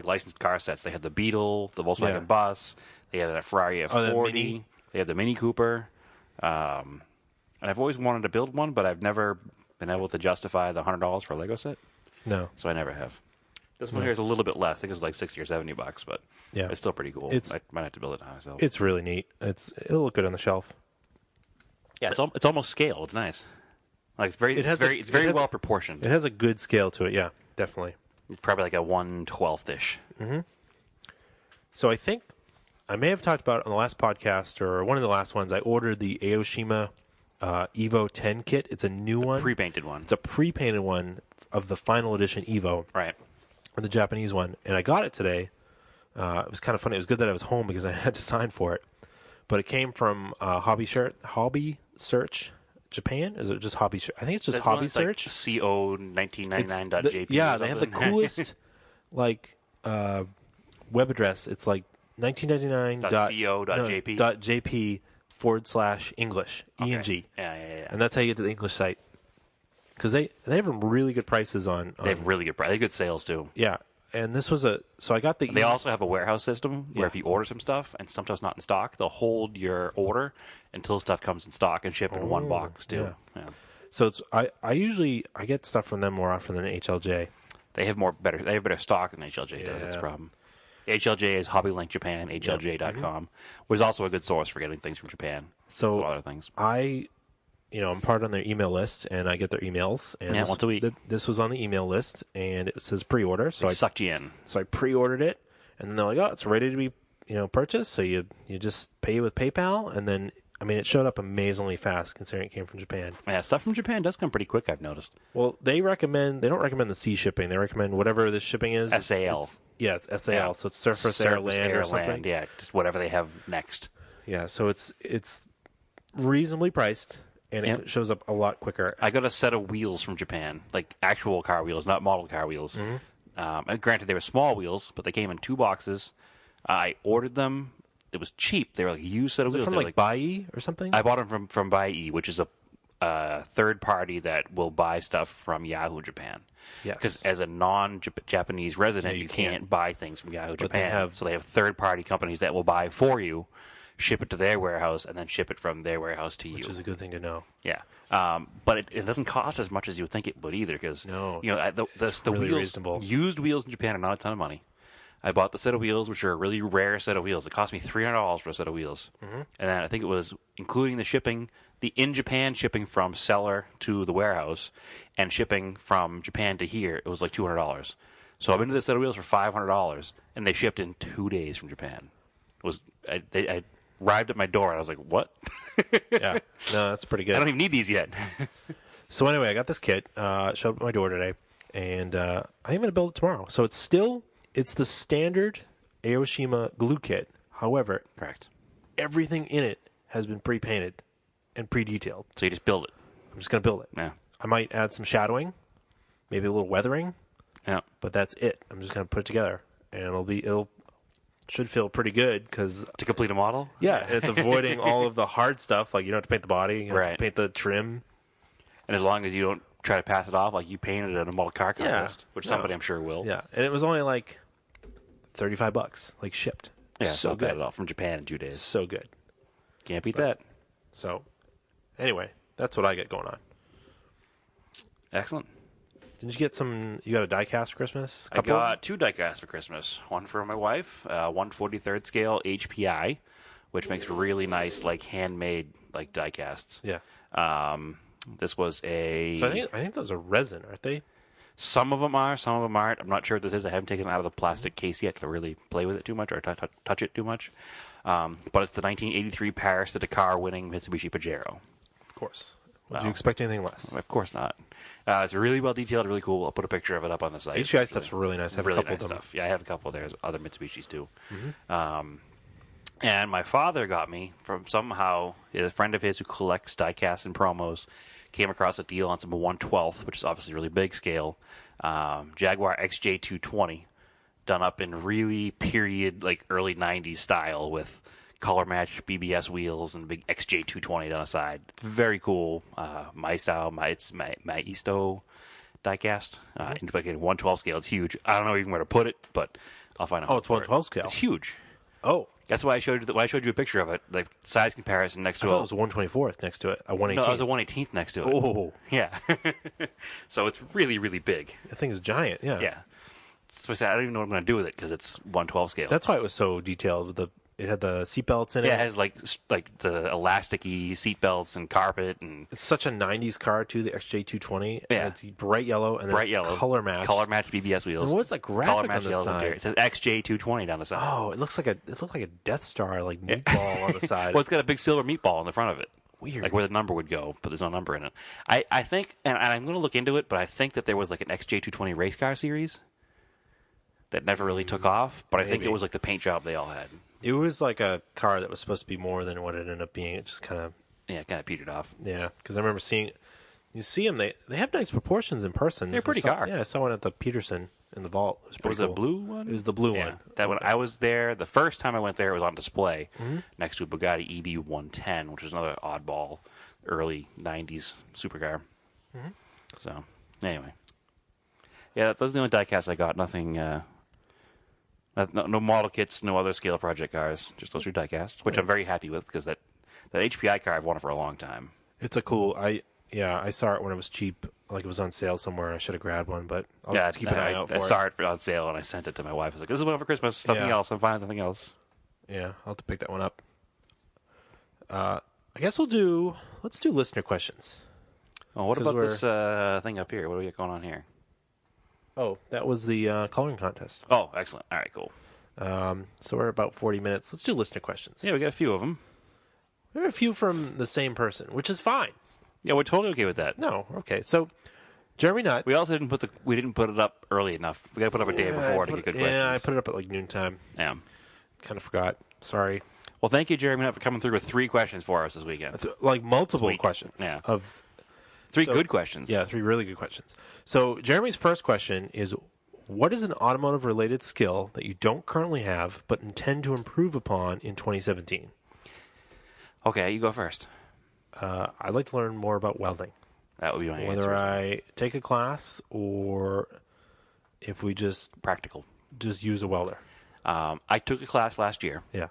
licensed car sets. They have the Beetle, the Volkswagen Bus. They have that Ferrari F40. They have the Mini Cooper. And I've always wanted to build one, but I've never been able to justify the $100 for a Lego set. No, so I never have. This one here is a little bit less. I think it's like $60 or $70, but it's still pretty cool. I might have to build it myself. It's really neat. It'll look good on the shelf. Yeah, it's almost scale. It's nice. It's very well proportioned. It has a good scale to it. Yeah, definitely. It's probably like a 1/12ish. Mm-hmm. So I think I may have talked about it on the last podcast or one of the last ones. I ordered the Aoshima Evo 10 kit. It's a new one, pre-painted one. It's a pre-painted one of the final edition Evo, right? Or the Japanese one, and I got it today. It was kind of funny. It was good that I was home because I had to sign for it. But it came from Hobby Search Japan. Is it just Hobby Search? I think it's just Hobby Search. Like co1999.jp. Yeah, they have the coolest web address. It's like 1999.co.jp/English ENG. Yeah. And that's how you get to the English site. Because they have really good prices on. They have really good prices. They have good sales too. Yeah, and this was so I got the. They also have a warehouse system where if you order some stuff and sometimes not in stock, they'll hold your order until stuff comes in stock and ship in one box too. Yeah. So it's I get stuff from them more often than HLJ. They have better stock than HLJ does. That's the problem. HLJ is HobbyLink Japan, HLJ.com, which is also a good source for getting things from Japan. So other things. I'm part on their email list, and I get their emails. And once a week. This was on the email list, and it says pre-order. So I sucked you in. So I pre-ordered it, and then they're like, "Oh, it's ready to be, purchased." So you just pay with PayPal, and then it showed up amazingly fast considering it came from Japan. Yeah, stuff from Japan does come pretty quick. I've noticed. Well, they don't recommend the sea shipping. They recommend whatever the shipping is. SAL. It's SAL. Yeah. So it's surface, air, land, or something. Land, yeah, just whatever they have next. Yeah, so it's reasonably priced. And it shows up a lot quicker. I got a set of wheels from Japan, like actual car wheels, not model car wheels. Mm-hmm. Granted, they were small wheels, but they came in 2 boxes. I ordered them. It was cheap. They were like a used set of wheels. From like Bai or something? I bought them from Bai, which is a third party that will buy stuff from Yahoo Japan. Yes. Because as a non-Japanese resident, you can't buy things from Yahoo Japan. So they have third-party companies that will buy for you, ship it to their warehouse, and then ship it from their warehouse to you. Which is a good thing to know. Yeah. But it doesn't cost as much as you would think it would either, because the really wheels, reasonable. Used wheels in Japan are not a ton of money. I bought the set of wheels, which are a really rare set of wheels. It cost me $300 for a set of wheels. Mm-hmm. And then I think it was, including the shipping, the in-Japan shipping from seller to the warehouse, and shipping from Japan to here, it was like $200. So I've been to this set of wheels for $500, and they shipped in 2 days from Japan. I arrived at my door, and I was like, what? Yeah. No, that's pretty good. I don't even need these yet. So anyway, I got this kit. Showed up at my door today, and I'm going to build it tomorrow. So it's the standard Aoshima glue kit. However, correct. Everything in it has been pre-painted and pre-detailed. So you just build it. I'm just going to build it. Yeah. I might add some shadowing, maybe a little weathering. Yeah. But that's it. I'm just going to put it together, and it'll should feel pretty good because to complete a model. Yeah, it's avoiding all of the hard stuff. Like you don't have to paint the body, you don't have to paint the trim, and as long as you don't try to pass it off like you painted at a model car contest, which somebody I'm sure will. Yeah, and it was only like $35, like shipped. Yeah, so not good bad at all from Japan in 2 days. So good. Can't beat that. So, anyway, that's what I got going on. Excellent. Didn't you get you got a diecast for Christmas? I got 2 diecasts for Christmas. One for my wife, 1/43 scale HPI, which makes really nice, like handmade, like diecasts. Yeah. This was a. So I think those are resin, aren't they? Some of them are, some of them aren't. I'm not sure what this is. I haven't taken it out of the plastic case yet to really play with it too much or touch it too much. But it's the 1983 Paris to Dakar winning Mitsubishi Pajero. Of course. Would you expect anything less? Of course not. It's really well detailed, really cool. I'll put a picture of it up on the site. HPI stuff's really nice. I have really a couple nice of them. Stuff. Yeah, I have a couple. There's other Mitsubishis too. Mm-hmm. And my father got me from somehow a friend of his who collects diecasts and promos came across a deal on some 1/12, which is obviously really big scale, Jaguar XJ220, done up in really period like early 90s style with color match BBS wheels and big XJ220 down the side. Very cool. My style, it's my Isto diecast. In 1/12 scale, it's huge. I don't know even where to put it, but I'll find out. Oh, it's 1/12 scale. It's huge. Oh, that's why I showed you a picture of it, like size comparison next to it. I thought it was a 1/24th next to it, a 1/18th. No, it was a 1/18th next to it. Oh, yeah. So it's really, really big. That thing is giant. Yeah. Yeah. So I said I don't even know what I'm going to do with it because it's 1/12 scale. That's why it was so detailed. It had the seatbelts in it. Yeah, it has like the elasticy seatbelts and carpet, and it's such a '90s car too. The XJ220. Yeah, and it's bright yellow and color match BBS wheels. And what's that graphic on the side? It says XJ220 down the side. Oh, it looked like a Death Star like meatball on the side. Well, it's got a big silver meatball on the front of it. Weird, like where the number would go, but there's no number in it. I think, and I'm going to look into it, but I think that there was like an XJ220 race car series. that never really took off. But I think Maybe. it was like the paint job they all had. It was like a car that was supposed to be more than what it ended up being. It just kind of, Yeah, kind of petered off. yeah. Because I remember seeing, you see them, they have nice proportions in person. They're a pretty car. Yeah, I saw one at the Peterson in the vault. It was pretty Was cool. it a blue one? It was the blue Yeah, one. that when I was there, the first time I went there, it was on display next to a Bugatti EB110, which was another oddball early '90s supercar. So, anyway, yeah, those are the only diecasts I got. Nothing, no model kits, no other scale project cars. Just those 3 diecasts, which I'm very happy with because that HPI car I've wanted for a long time. It's a cool. I saw it when it was cheap. Like it was on sale somewhere. I should have grabbed one, but I'll Yeah, keep an eye out for I it. saw it on sale and I sent it to my wife. I was like, "This is one for Christmas. Nothing Yeah. else. I'm fine. Nothing else." Yeah, I'll have to pick that one up. I guess let's do listener questions. Oh, what 'Cause about this thing up here? What do we got going on here? Oh, that was the coloring contest. Oh, excellent. All right, cool. So we're about 40 minutes. Let's do listener questions. Yeah, we got a few of them. There are a few from the same person, which is fine. Yeah, we're totally okay with that. No, okay. So Jeremy Nutt. We also didn't put it up early enough. We got to put it up a day before to get good questions. Yeah, I put it up at like noontime. Yeah. Kind of forgot. Sorry. Well, thank you, Jeremy, Nutt, for coming through with 3 questions for us this weekend. Like multiple Sweet. questions. Yeah. Of 3 so- good questions. Yeah, 3 really good questions. So Jeremy's first question is, what is an automotive-related skill that you don't currently have but intend to improve upon in 2017? Okay, you go first. I'd like to learn more about welding. That would be my Whether answer. I take a class or if we just Practical. use a welder. I took a class last year. Yeah.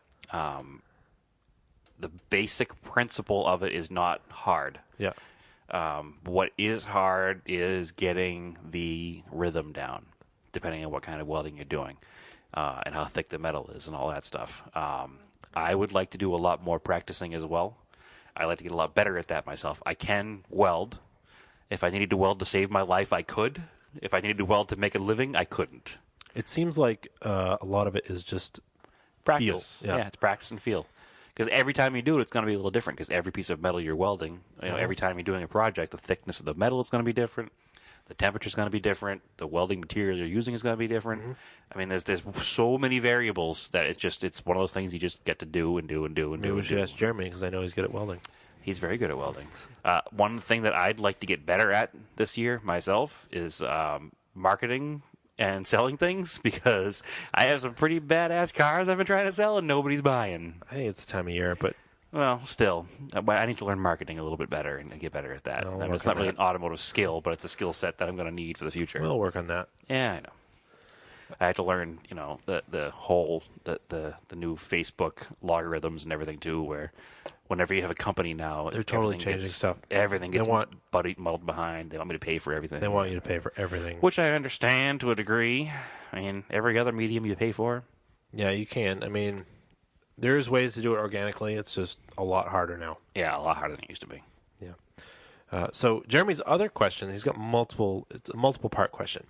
The basic principle of it is not hard. Yeah. What is hard is getting the rhythm down, depending on what kind of welding you're doing, and how thick the metal is and all that stuff. I would like to do a lot more practicing as well. I like to get a lot better at that myself. I can weld. If I needed to weld to save my life, I could. If I needed to weld to make a living, I couldn't. It seems like a lot of it is just Practice. feel. Yeah. It's practice and feel. Because every time you do it, it's going to be a little different. Because every piece of metal you're welding, every time you're doing a project, the thickness of the metal is going to be different. The temperature is going to be different. The welding material you're using is going to be different. I mean, there's so many variables that it's one of those things you just get to do and do and do and Maybe do. we and should do. ask Jeremy because I know he's good at welding. He's very good at welding. One thing that I'd like to get better at this year myself is marketing and selling things, because I have some pretty badass cars I've been trying to sell and nobody's buying. I think it's the time of year, but Well, still, I need to learn marketing a little bit better and get better at that. I'll I mean, work it's not on really that. an automotive skill, but it's a skill set that I'm going to need for the future. we'll work on that. Yeah, I know. I had to learn, the whole the new Facebook logarithms and everything too. Where whenever you have a company now, They're totally everything changing gets- stuff. Everything They gets want- muddled behind. They want me to pay for everything. They want you to pay for everything. Which I understand to a degree. I mean, every other medium you pay for. Yeah, you can. I mean, there's ways to do it organically. It's just a lot harder now. Yeah, a lot harder than it used to be. Yeah. So Jeremy's other question, he's got multiple. It's a multiple part question.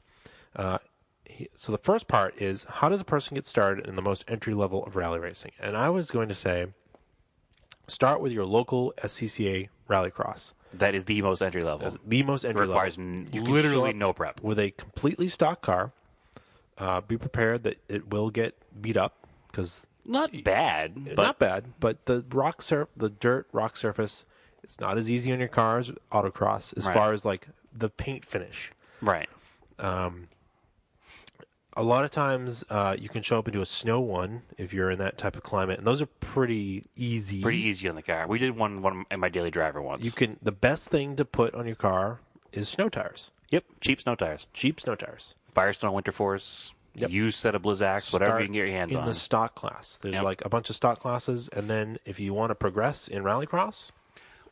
So the first part is, how does a person get started in the most entry level of rally racing? And I was going to say, start with your local SCCA rallycross. That is the most entry level. That's the most It entry requires level. You can show literally up no prep. with a completely stock car. Be prepared that it will get beat up because Not bad, but not bad, but the dirt rock surface, it's not as easy on your car as autocross as Right. far as like the paint finish. right. A lot of times you can show up and do a snow one if you're in that type of climate, and those are pretty easy. Pretty easy on the car. We did one in my daily driver once. You can. The best thing to put on your car is snow tires, Yep, cheap snow tires. cheap snow tires. Firestone Winter Force, Yep. used set of Blizzaks, whatever Start you can get your hands in on. the stock class. There's Yep. like a bunch of stock classes, and then if you want to progress in rallycross,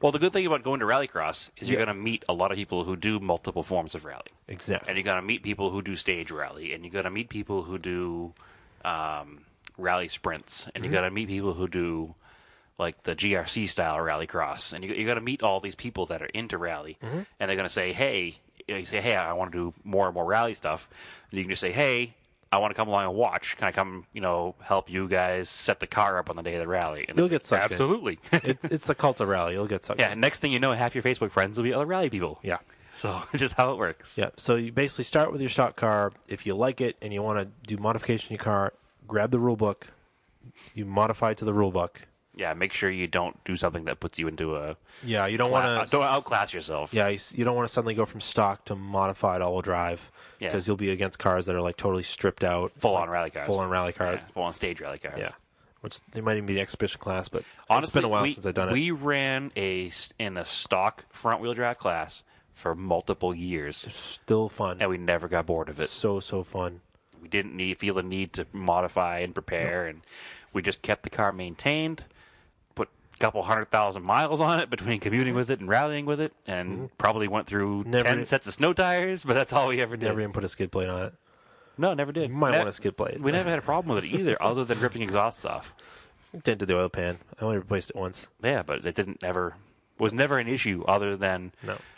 Well, the good thing about going to Rallycross is you're Yeah. going to meet a lot of people who do multiple forms of rally. exactly. And you're going to meet people who do stage rally. And you're going to meet people who do rally sprints. And you're going to meet people who do like the GRC style rallycross. And you're going to meet all these people that are into rally. And they're going to say, hey, you say, hey, I want to do more and more rally stuff. And you can just say, hey, I want to come along and watch. Can I come, help you guys set the car up on the day of the rally? And You'll get sucked in. absolutely. It's the cult of rally. You'll get sucked. Yeah, in. next thing you know, half your Facebook friends will be other rally people. Yeah. So it's just how it works. Yeah. So you basically start with your stock car. If you like it and you want to do modification in your car, grab the rule book. You modify it to the rule book. Yeah, make sure you don't do something that puts you into a... Yeah, you don't want to... Don't outclass yourself. Yeah, you don't want to suddenly go from stock to modified all-wheel drive because you'll be against cars that are like totally stripped out. Full-on rally cars. Full-on rally cars. Yeah, full-on stage rally cars. Yeah, which they might even be the exhibition class, but honestly, it's been a while since I've done it. We ran in the stock front-wheel drive class for multiple years. It's still fun. And we never got bored of it. So fun. We didn't feel the need to modify and prepare, and we just kept the car maintained, put a couple 100,000 miles on it between commuting with it and rallying with it, and probably went through 10 sets of snow tires, but that's all we ever did. Never even put a skid plate on it. No, never did. You might want a skid plate. We never had a problem with it either, other than ripping exhausts off. Dented the oil pan. I only replaced it once. Yeah, but it was never an issue other than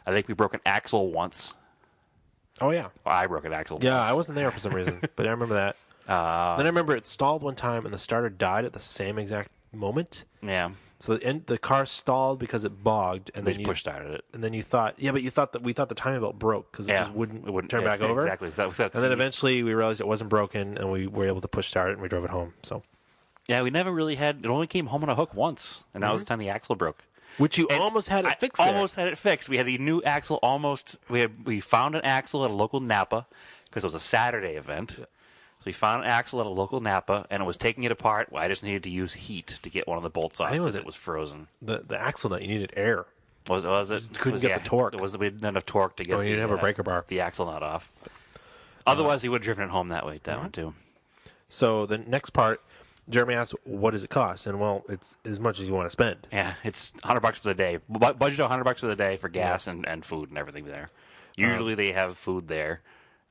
I think we broke an axle once. Oh, yeah. Well, I broke an axle once. Yeah, I wasn't there for some reason, but I remember that. Then I remember it stalled one time, and the starter died at the same exact moment. Yeah. So the car stalled because it bogged, and then you push started it. And then you thought, but you thought that we thought the timing belt broke because it just wouldn't turn back over. Exactly. And then eventually we realized it wasn't broken, and we were able to push start it, and we drove it home. So yeah, we never really had it. Only came home on a hook once, and that was the time the axle broke. Which you almost had it fixed. Almost had it fixed. We had the new axle almost. We found an axle at a local Napa because it was a Saturday event. Yeah. So we found an axle at a local Napa, and it was taking it apart. Well, I just needed to use heat to get one of the bolts off because it was frozen. The axle nut, you needed air. Was it? You couldn't get the torque. We didn't have enough torque to get. You didn't have a breaker bar. The axle nut off. Otherwise, he would have driven it home that way. That one too. So the next part. Jeremy asked, what does it cost? And, well, it's as much as you want to spend. Yeah, it's $100 for the day. Budget $100 for the day for gas and food and everything there. Usually they have food there.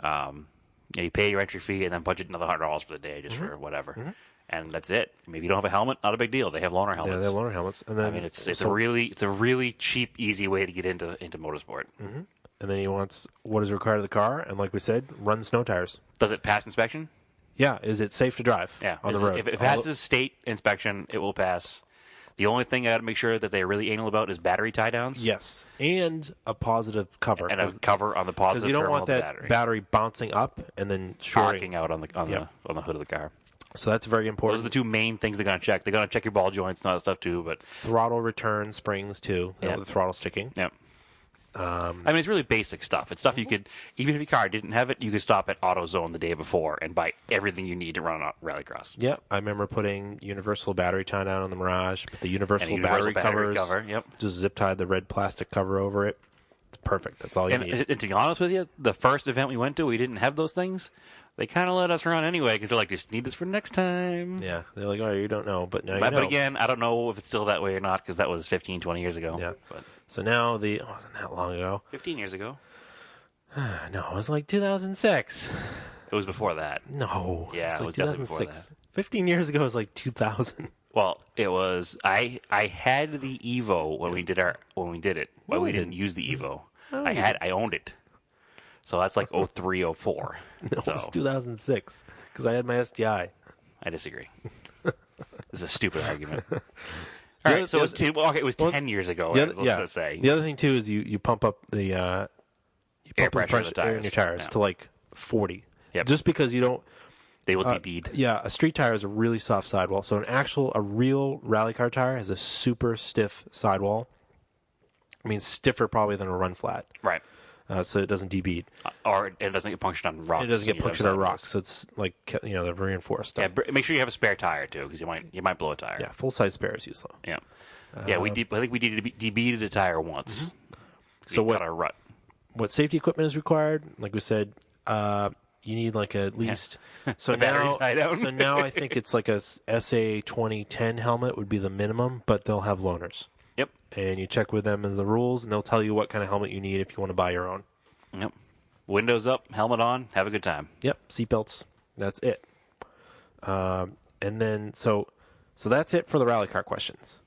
You pay your entry fee and then budget another $100 for the day just for whatever. And that's it. Maybe you don't have a helmet, not a big deal. They have loaner helmets. Yeah, they have loaner helmets. And then it's a really cheap, easy way to get into motorsport. Mm-hmm. And then he wants what is required of the car, and like we said, run snow tires. Does it pass inspection? Yeah, is it safe to drive on the road? If it passes state inspection, it will pass. The only thing I got to make sure that they're really anal about is battery tie-downs. Yes, and a positive cover. And a cover on the positive because you don't want that battery bouncing up and then shorting out on the hood of the car. So that's very important. Those are the two main things they're going to check. They're going to check your ball joints and all that stuff too. But throttle return springs too. Yeah. The throttle sticking. Yep. It's really basic stuff. It's stuff you could, even if your car didn't have it, you could stop at AutoZone the day before and buy everything you need to run a rallycross. Yeah, I remember putting universal battery tie down on the Mirage, but the universal battery covers, just zip tied the red plastic cover over it. It's perfect. That's all you need. And to be honest with you, the first event we went to, we didn't have those things. They kind of let us run anyway because they're like, just need this for next time. Yeah, they're like, oh, you don't know, but now you know. But again, I don't know if it's still that way or not because that was 15, 20 years ago. Yeah. So now it wasn't that long ago. 15 years ago. No, it was like 2006. It was before that. No. Yeah, it was definitely before that. 15 years ago was like 2000. Well, it was. I had the Evo when we did it, but we didn't use the Evo. I owned it. So that's like 03, 04. No, it was 2006 because I had my STI. I disagree. This is a stupid argument. All right, so it was 10 years ago. Let's say. The other thing too is you pump up the air pressure in your tires to like 40. Yep. Just because you don't. They will debead. Yeah, a street tire is a really soft sidewall. So a real rally car tire has a super stiff sidewall. I mean, stiffer probably than a run flat. Right. So it doesn't debead. Or it doesn't get punctured on rocks. It doesn't get punctured on rocks. So it's like, the reinforced stuff. Yeah, make sure you have a spare tire too, because you might blow a tire. Yeah, full size spares usually. Yeah. I think we debeaded a tire once. Mm-hmm. So got a rut. What safety equipment is required? Like we said, you need like at least. So now I think it's like a SA 2010 helmet would be the minimum, but they'll have loaners. Yep. And you check with them in the rules, and they'll tell you what kind of helmet you need if you want to buy your own. Yep. Windows up, helmet on, have a good time. Yep. Seatbelts. That's it. And then so that's it for the rally car questions.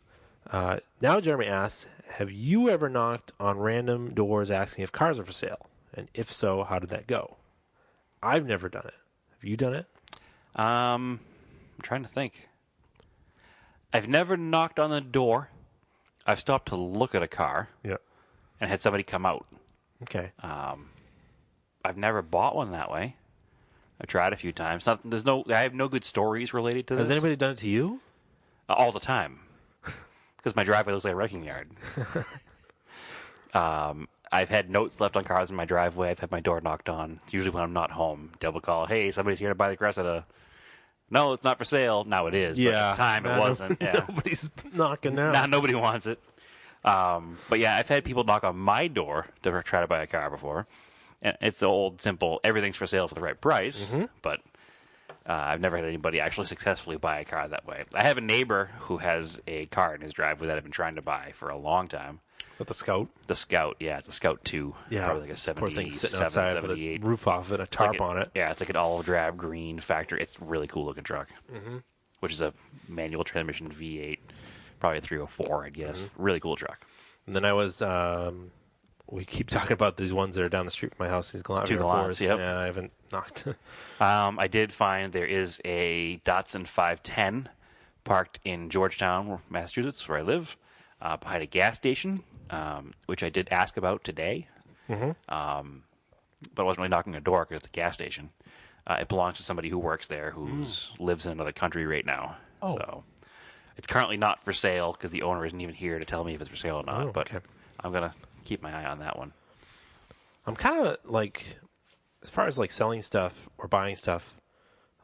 Now Jeremy asks, have you ever knocked on random doors asking if cars are for sale? And if so, how did that go? I've never done it. Have you done it? I'm trying to think. I've never knocked on the door. I've stopped to look at a car. Yeah. And had somebody come out. Okay. I've nenever bought one that way. I tried a few times. I have no good stories related to this. Has anybody done it to you? All the time. Because my driveway looks like a wrecking yard. I've had notes left on cars in my driveway. I've had my door knocked on. It's usually when I'm not home. Double call. Hey, somebody's here to buy the Cressida. No, it's not for sale. Now it is. Yeah. But at the time, it wasn't. Yeah. Nobody's knocking out. Nah, nobody wants it. But yeah, I've had people knock on my door to try to buy a car before. And it's the old, simple, everything's for sale for the right price. But I've never had anybody actually successfully buy a car that way. I have a neighbor who has a car in his driveway that I've been trying to buy for a long time. Is that the Scout? The Scout, yeah. It's a Scout 2. Yeah. Probably like a Poor thing 77, sitting outside 78. with a roof off and a tarp on it. Yeah, it's like an olive drab green factory. It's a really cool looking truck. Which is a manual transmission V8. Probably a 304, I guess. Really cool truck. And then I was, we keep talking about these ones that are down the street from my house. These Galant 2 Galants, yep. Yeah, I haven't knocked. I did find there is a Datsun 510 parked in Georgetown, Massachusetts, where I live, behind a gas station, which I did ask about today. But I wasn't really knocking on a door because it's a gas station. It belongs to somebody who works there who lives in another country right now. Oh. So it's currently not for sale because the owner isn't even here to tell me if it's for sale or not. But okay. I'm going to keep my eye on that one. I'm kind of like, as far as like selling stuff or buying stuff,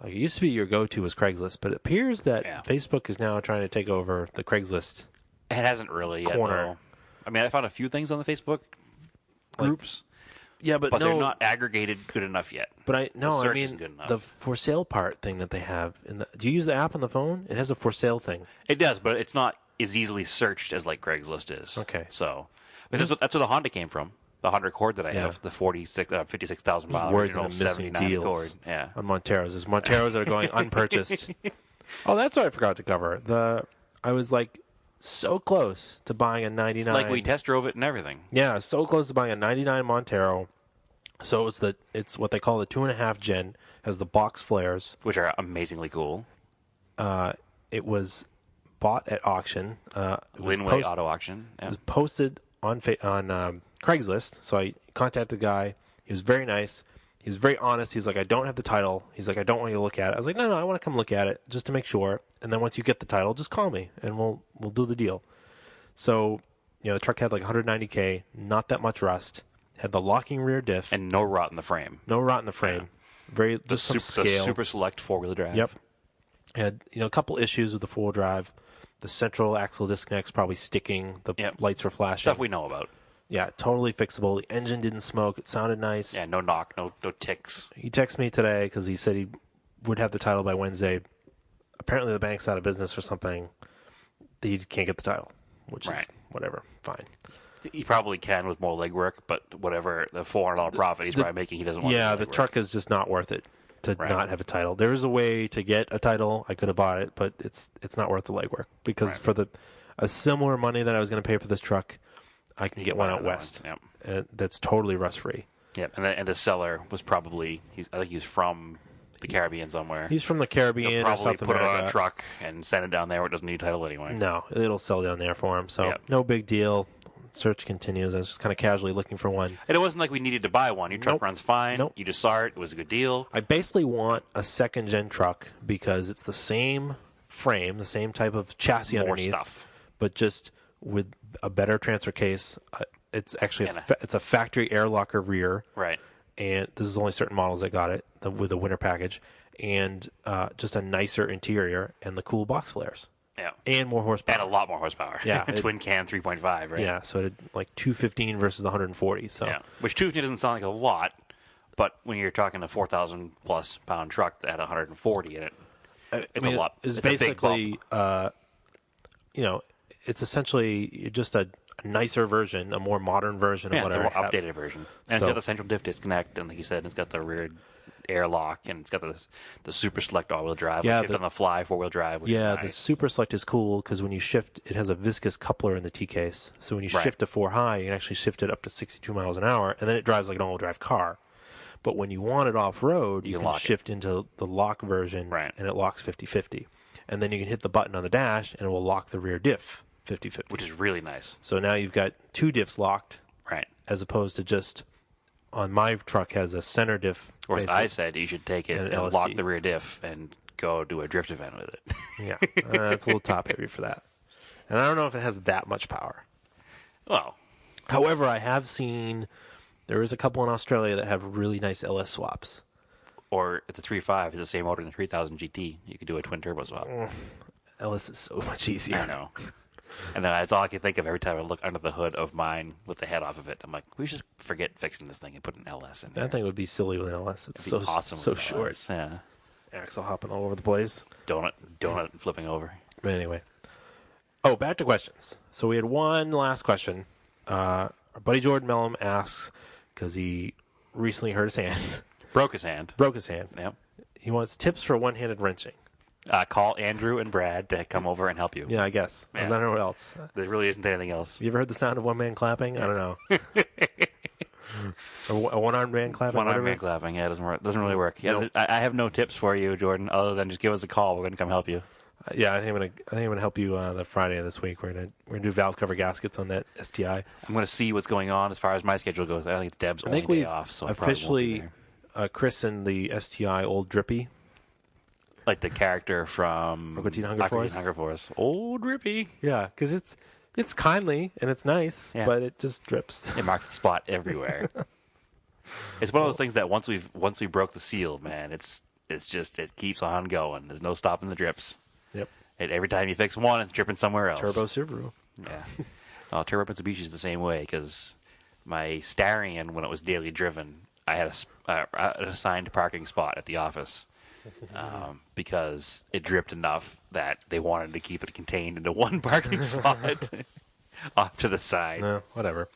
like it used to be your go-to was Craigslist, but it appears that Facebook is now trying to take over the Craigslist. It hasn't really yet, corner. though. I mean, I found a few things on the Facebook groups. Yeah, but they're not aggregated good enough yet. But I search mean isn't good enough. the for sale part thing that they have do you use the app on the phone? It has a for sale thing. It does, but it's not as easily searched as like Craigslist is. Okay. So that's where the Honda came from. The Honda Accord that I have, the 56,000 mile Worried that original I'm missing 79 deals Accord. Yeah. on Monteros. There's Monteros that are going unpurchased. Oh, that's what I forgot to cover. I was like so close to buying a 99. Like we test drove it and everything. Yeah, so close to buying a 99 Montero. So it's what they call the 2.5 gen, has the box flares, which are amazingly cool. It was bought at auction. Linway Auto Auction. Yeah. It was posted on Craigslist. So I contacted the guy. He was very nice. He was very honest. He's like, I don't have the title. He's like, I don't want you to look at it. I was like, no, I want to come look at it just to make sure. And then once you get the title, just call me and we'll do the deal. So, the truck had like 190K, not that much rust. Had the locking rear diff. And no rot in the frame. No rot in the frame. Yeah. Just some scale. The Super Select 4-wheel drive. Yep. Had a couple issues with the 4-wheel drive. The central axle disconnect's probably sticking. The lights were flashing. Stuff we know about. Yeah, totally fixable. The engine didn't smoke. It sounded nice. Yeah, no knock, no ticks. He texted me today because he said he would have the title by Wednesday. Apparently the bank's out of business or something. He can't get the title, which is whatever. Fine. He probably can with more legwork, but whatever the $400 profit he's probably making, he doesn't want. Yeah, the truck is just not worth it to not have a title. There is a way to get a title. I could have bought it, but it's not worth the legwork because for a similar money that I was going to pay for this truck, I can get one out west. Yep. That's totally rust free. Yep, and the seller was probably I think he was from the Caribbean somewhere. He's from the Caribbean. He'll probably or something put it like on a truck and send it down there where it doesn't need title anyway. No, it'll sell down there for him. So no big deal. Search continues. I was just kind of casually looking for one. And it wasn't like we needed to buy one. Your truck runs fine. Nope. You just saw it. It was a good deal. I basically want a second-gen truck because it's the same frame, the same type of chassis underneath. More stuff. But just with a better transfer case. It's actually it's a factory air locker rear. Right. And this is only certain models that got it with the winter package. And just a nicer interior and the cool box flares. Yeah. And more horsepower. And a lot more horsepower. Yeah. Twin cam 3.5, right? Yeah, so it like 215 versus the 140. So. Yeah. Which 215 doesn't sound like a lot, but when you're talking a 4,000 plus pound truck that had 140 in it, it's a lot. It's basically, it's essentially just a nicer version, a more modern version of whatever. It's a more updated version. And it's got the central diff disconnect, and like you said, it's got the rear airlock, and it's got the Super Select all-wheel drive, shift on the fly 4-wheel drive. Which is nice. The Super Select is cool because when you shift, it has a viscous coupler in the T-case. So when you shift to 4 high, you can actually shift it up to 62 miles an hour, and then it drives like an all-wheel drive car. But when you want it off-road, you can shift into the lock version, and it locks 50-50. And then you can hit the button on the dash, and it will lock the rear diff 50-50. Which is really nice. So now you've got 2 diffs locked Right. as opposed to just on my truck has a center diff. Of course, basically. I said you should take it And and LSD. lock the rear diff and go do a drift event with it. Yeah, it's a little top heavy for that. And I don't know if it has that much power. Well, However, I have seen there is a couple in Australia that have really nice LS swaps. or it's a 3.5. It's the same motor in the 3000 GT. You could do a twin turbo swap. LS is so much easier. I know. And that's all I can think of every time I look under the hood of mine with the head off of it. I'm like, we should just forget fixing this thing and put an LS in there. That thing would be silly with an LS. It's It'd be so awesome so with an short. LS. Yeah. Axle hopping all over the place. Donut flipping over. But anyway. Oh, back to questions. So we had one last question. Our buddy Jordan Mellum asks, because he recently hurt his hand, Broke his hand. broke his hand. Yep. He wants tips for one-handed wrenching. Call Andrew and Brad to come over and help you. Yeah, I guess. 'Cause Yeah. I don't know what else. There really isn't anything else. You ever heard the sound of one man clapping? I don't know. Or a one-armed man clapping? One arm whatever it man is? clapping. Yeah, it doesn't work. Doesn't really work. Yeah, Nope. I have no tips for you, Jordan, other than just give us a call. We're going to come help you. Yeah, I think I'm gonna help you the Friday of this week. We're gonna do valve cover gaskets on that STI. I'm going to see what's going on as far as my schedule goes. I think it's Deb's I only think day we've off, so I probably won't be officially there. christened the STI Old Drippy. Like the character from Aqua Teen Hunger Force? Hunger Force. Old Drippy. Yeah, because it's kindly and it's nice, Yeah. but it just drips. It marks the spot everywhere. It's one of those things that once we broke the seal, man, it's just it keeps on going. There's no stopping the drips. Yep. And every time you fix one, it's dripping somewhere else. Turbo Subaru. Yeah. Turbo Mitsubishi is the same way because my Starion, when it was daily driven, I had an assigned parking spot at the office because it dripped enough that they wanted to keep it contained into one parking spot off to the side. No, whatever.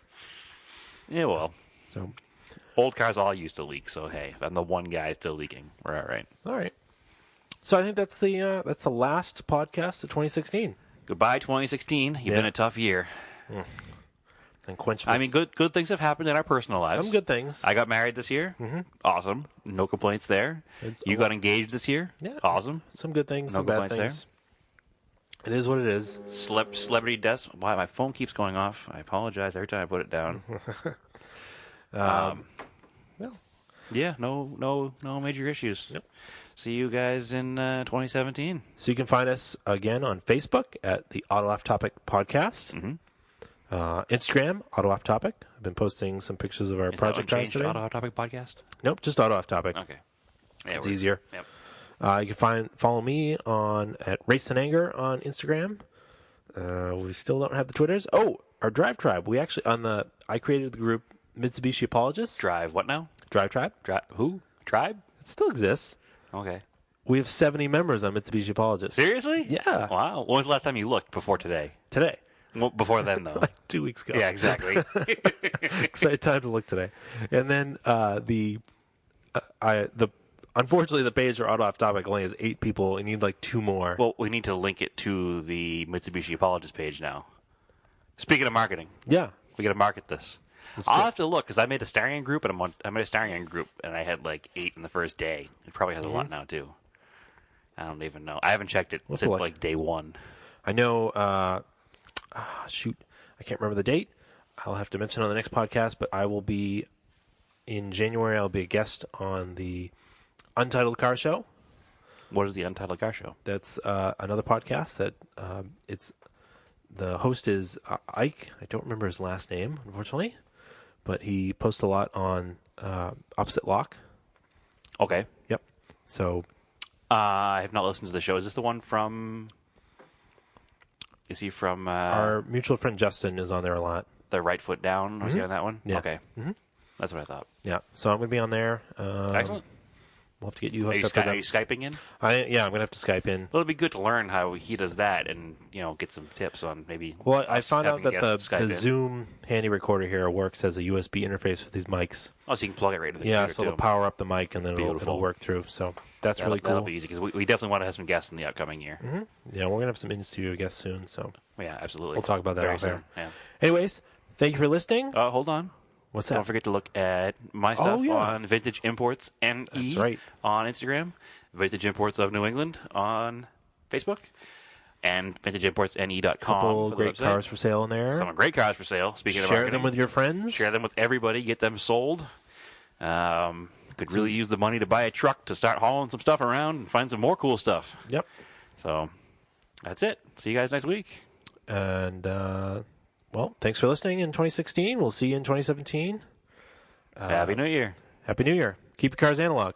Yeah, well, So, old cars all used to leak, so hey, if I'm the one guy still leaking, we're all right. all right. So I think that's the last podcast of 2016. Goodbye, 2016. You've Yeah. been a tough year. And quench. I mean, good things have happened in our personal lives. some good things. I got married this year. Mm-hmm. Awesome. No complaints there. It's You a got lot- engaged this year. Yeah. Awesome. Some good things. No some bad complaints things. It is what it is. Celebrity deaths. Why my phone keeps going off? I apologize every time I put it down. Well, Yeah, no major issues. Yep. See you guys in 2017. so you can find us again on Facebook at the Auto Off Topic Podcast. Instagram, Auto Off Topic. I've been posting some pictures of our Is project that cars Unchanged today. Auto Hot Topic podcast? Nope, just Auto Off Topic. Okay. Yeah, It's we're- easier. Yep. You can follow me at Race and Anger on Instagram. We still don't have the Twitters. Oh, our Drive Tribe. I created the group Mitsubishi Apologists. Drive what now? Drive Tribe. Who? Tribe? It still exists. Okay. We have 70 members on Mitsubishi Apologists. Seriously? Yeah. Wow. When was the last time you looked before today? Today. Well, before then, though. Like 2 weeks ago. Yeah, exactly. Because I had time to look today. And then unfortunately the page for Auto Off Topic only has 8 people. I need like 2 more. Well, we need to link it to the Mitsubishi Apologist page now. Speaking of marketing, yeah. we got to market this. do I'll it. have to look because I made a Starion group and I made a Starion group and I had like 8 in the first day. It probably has a lot now too. I don't even know. I haven't checked it What's since it like? like day 1. I know, I can't remember the date. I'll have to mention on the next podcast, but I will be, in January, I'll be a guest on the Untitled Car Show. What is the Untitled Car Show? That's another podcast that the host is Ike. I don't remember his last name, unfortunately, but he posts a lot on Opposite Lock. Okay. Yep. So I have not listened to the show. Is this the one from... Is he from our mutual friend Justin is on there a lot. The Right Foot Down? Was he on that one? Yeah. Okay. That's what I thought. Yeah. So I'm going to be on there. Excellent. We'll have to get you Are hooked you, up to are them. you Skyping in? Yeah, I'm going to have to Skype in. Well, it'd be good to learn how he does that and, get some tips on maybe... Well, I us found out having that guests Skype the in. Zoom handy recorder here works as a USB interface with these mics. Oh, so you can plug it right into the Yeah, computer, so too. it'll power up the mic and then it'll Beautiful. work through. So that's really cool. That'll be easy because we definitely want to have some guests in the upcoming year. Yeah, we're going to have some in-studio guests soon. So Yeah, absolutely. we'll talk about that Very off air. soon. Yeah. Anyways, thank you for listening. Hold on. What's Don't that? forget to look at my stuff yeah. on Vintage Imports NE That's right. on Instagram, Vintage Imports of New England on Facebook. and vintageimportsne.com. Couple great cars for sale in there. Some great cars for sale. Speaking of Share marketing, them with your friends. Share them with everybody. Get them sold. Could really use the money to buy a truck to start hauling some stuff around and find some more cool stuff. Yep. So that's it. See you guys next week. And, well, thanks for listening in 2016. We'll see you in 2017. Happy New Year. Happy New Year. Keep your cars analog.